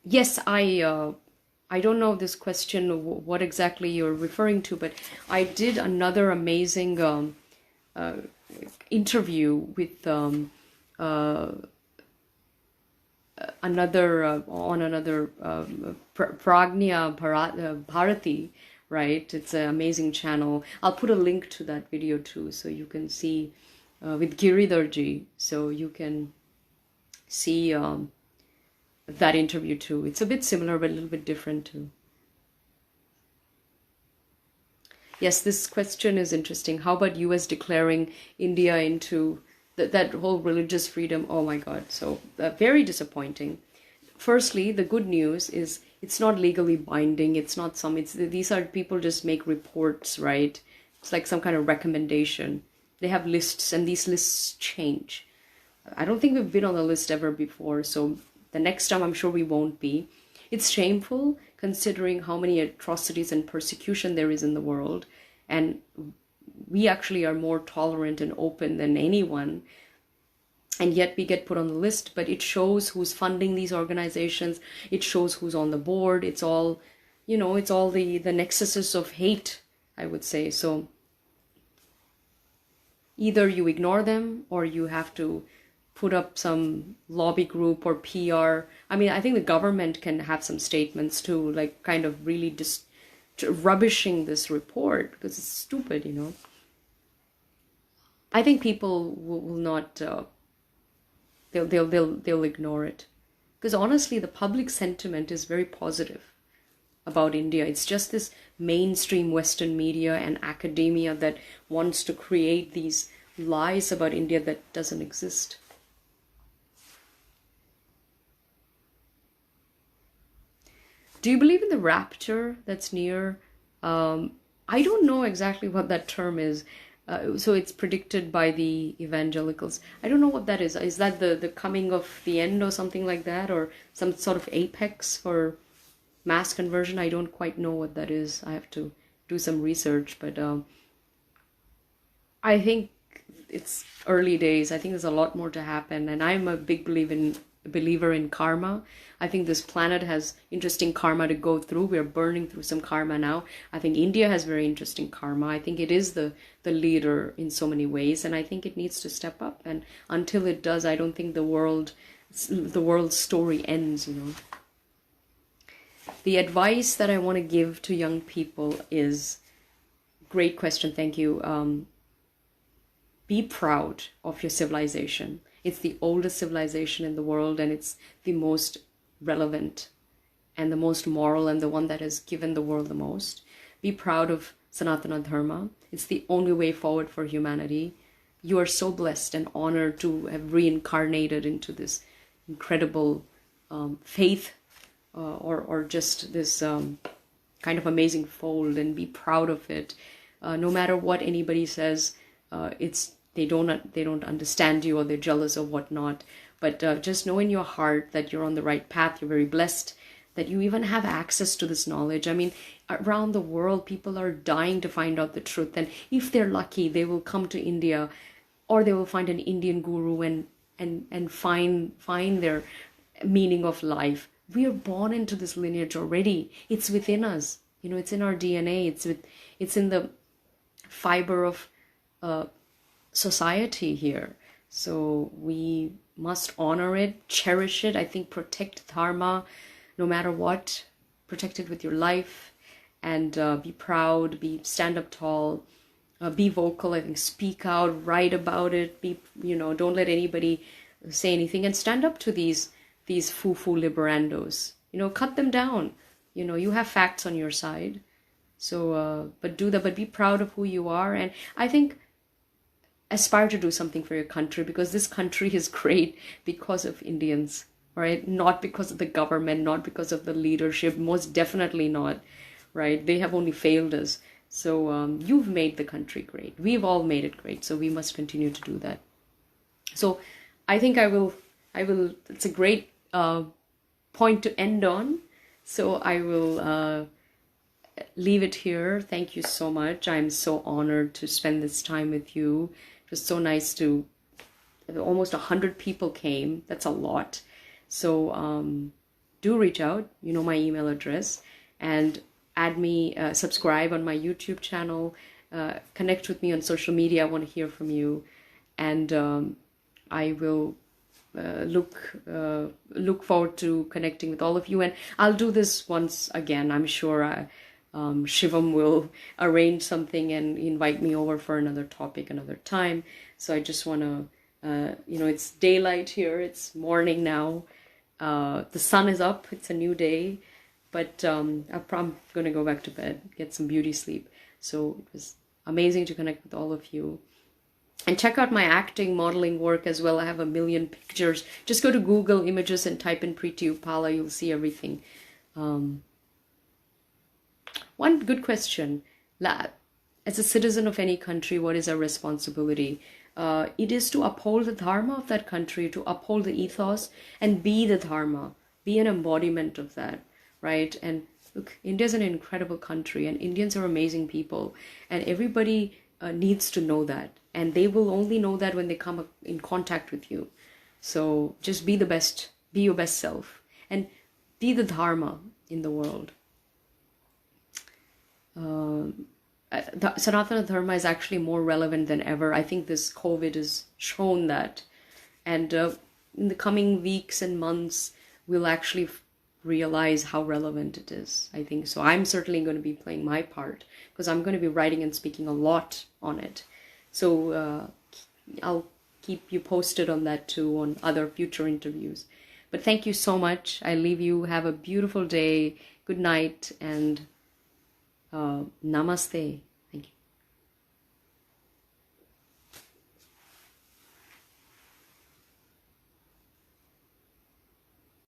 Yes, I don't know this question, what exactly you're referring to, but I did another amazing interview with another Pragnya Bharati, right? It's an amazing channel. I'll put a link to that video too, so you can see with Giridharji, so you can see that interview too. It's a bit similar, but a little bit different too. Yes, this question is interesting. How about US declaring India into that whole religious freedom? Oh my God. So very disappointing. Firstly, the good news is it's not legally binding. It's not these are people just make reports, right? It's like some kind of recommendation. They have lists and these lists change. I don't think we've been on the list ever before. So the next time I'm sure we won't be. It's shameful considering how many atrocities and persecution there is in the world. And we actually are more tolerant and open than anyone. And yet we get put on the list, but it shows who's funding these organizations. It shows who's on the board. It's all, it's all the nexuses of hate, I would say. So either you ignore them or you have to put up some lobby group or PR. I mean, I think the government can have some statements too, like kind of really just rubbishing this report because it's stupid, I think people will not, they'll ignore it. Because honestly, the public sentiment is very positive about India. It's just this mainstream Western media and academia that wants to create these lies about India that doesn't exist. Do you believe in the rapture that's near? I don't know exactly what that term is. So it's predicted by the evangelicals. I don't know what that is. Is that the coming of the end or something like that? Or some sort of apex for mass conversion? I don't quite know what that is. I have to do some research. But I think it's early days. I think there's a lot more to happen. And I'm a big believer in karma. I think this planet has interesting karma to go through. We're burning through some karma now. I think India has very interesting karma. I think it is the leader in so many ways, and I think it needs to step up. And until it does, I don't think the world's story ends, The advice that I want to give to young people is, great question, thank you. Be proud of your civilization. It's the oldest civilization in the world, and it's the most relevant and the most moral and the one that has given the world the most. Be proud of Sanatana Dharma. It's the only way forward for humanity. You are so blessed and honored to have reincarnated into this incredible faith or just this kind of amazing fold, and be proud of it. No matter what anybody says, they don't understand you or they're jealous or whatnot. But just know in your heart that you're on the right path. You're very blessed that you even have access to this knowledge. I mean, around the world, people are dying to find out the truth. And if they're lucky, they will come to India, or they will find an Indian guru and find their meaning of life. We are born into this lineage already. It's within us. It's in our DNA. It's in the fiber of society here. So we must honor it, cherish it. I think protect dharma no matter what. Protect it with your life, and be proud, stand up tall, be vocal. I think speak out, write about it. Don't let anybody say anything, and stand up to these these foo-foo liberandos. Cut them down. You have facts on your side. So, but do that, but be proud of who you are. And I think aspire to do something for your country, because this country is great because of Indians, right? Not because of the government, not because of the leadership, most definitely not, right? They have only failed us. So you've made the country great. We've all made it great. So we must continue to do that. So I think I will, it's a great point to end on. So I will leave it here. Thank you so much. I'm so honored to spend this time with you. It was so nice to, almost 100 people came. That's a lot. So do reach out. You know my email address. And add me, subscribe on my YouTube channel. Connect with me on social media. I want to hear from you. And I will look forward to connecting with all of you. And I'll do this once again. I'm sure Shivam will arrange something and invite me over for another topic another time. So I just want to, it's daylight here. It's morning now. The sun is up. It's a new day. But I'm going to go back to bed, get some beauty sleep. So it was amazing to connect with all of you. And check out my acting, modeling work as well. I have a million pictures. Just go to Google Images and type in Preity Upala. You'll see everything. One good question. As a citizen of any country, what is our responsibility? It is to uphold the dharma of that country, to uphold the ethos and be the dharma, be an embodiment of that, right? And look, India is an incredible country and Indians are amazing people, and everybody needs to know that. And they will only know that when they come in contact with you. So just be the best, be your best self, and be the dharma in the world. Sanatana Dharma is actually more relevant than ever. I think this COVID has shown that. And in the coming weeks and months, we'll actually realize how relevant it is, I think. So I'm certainly going to be playing my part, because I'm going to be writing and speaking a lot on it. So I'll keep you posted on that too, on other future interviews. But thank you so much. I leave you. Have a beautiful day. Good night and namaste.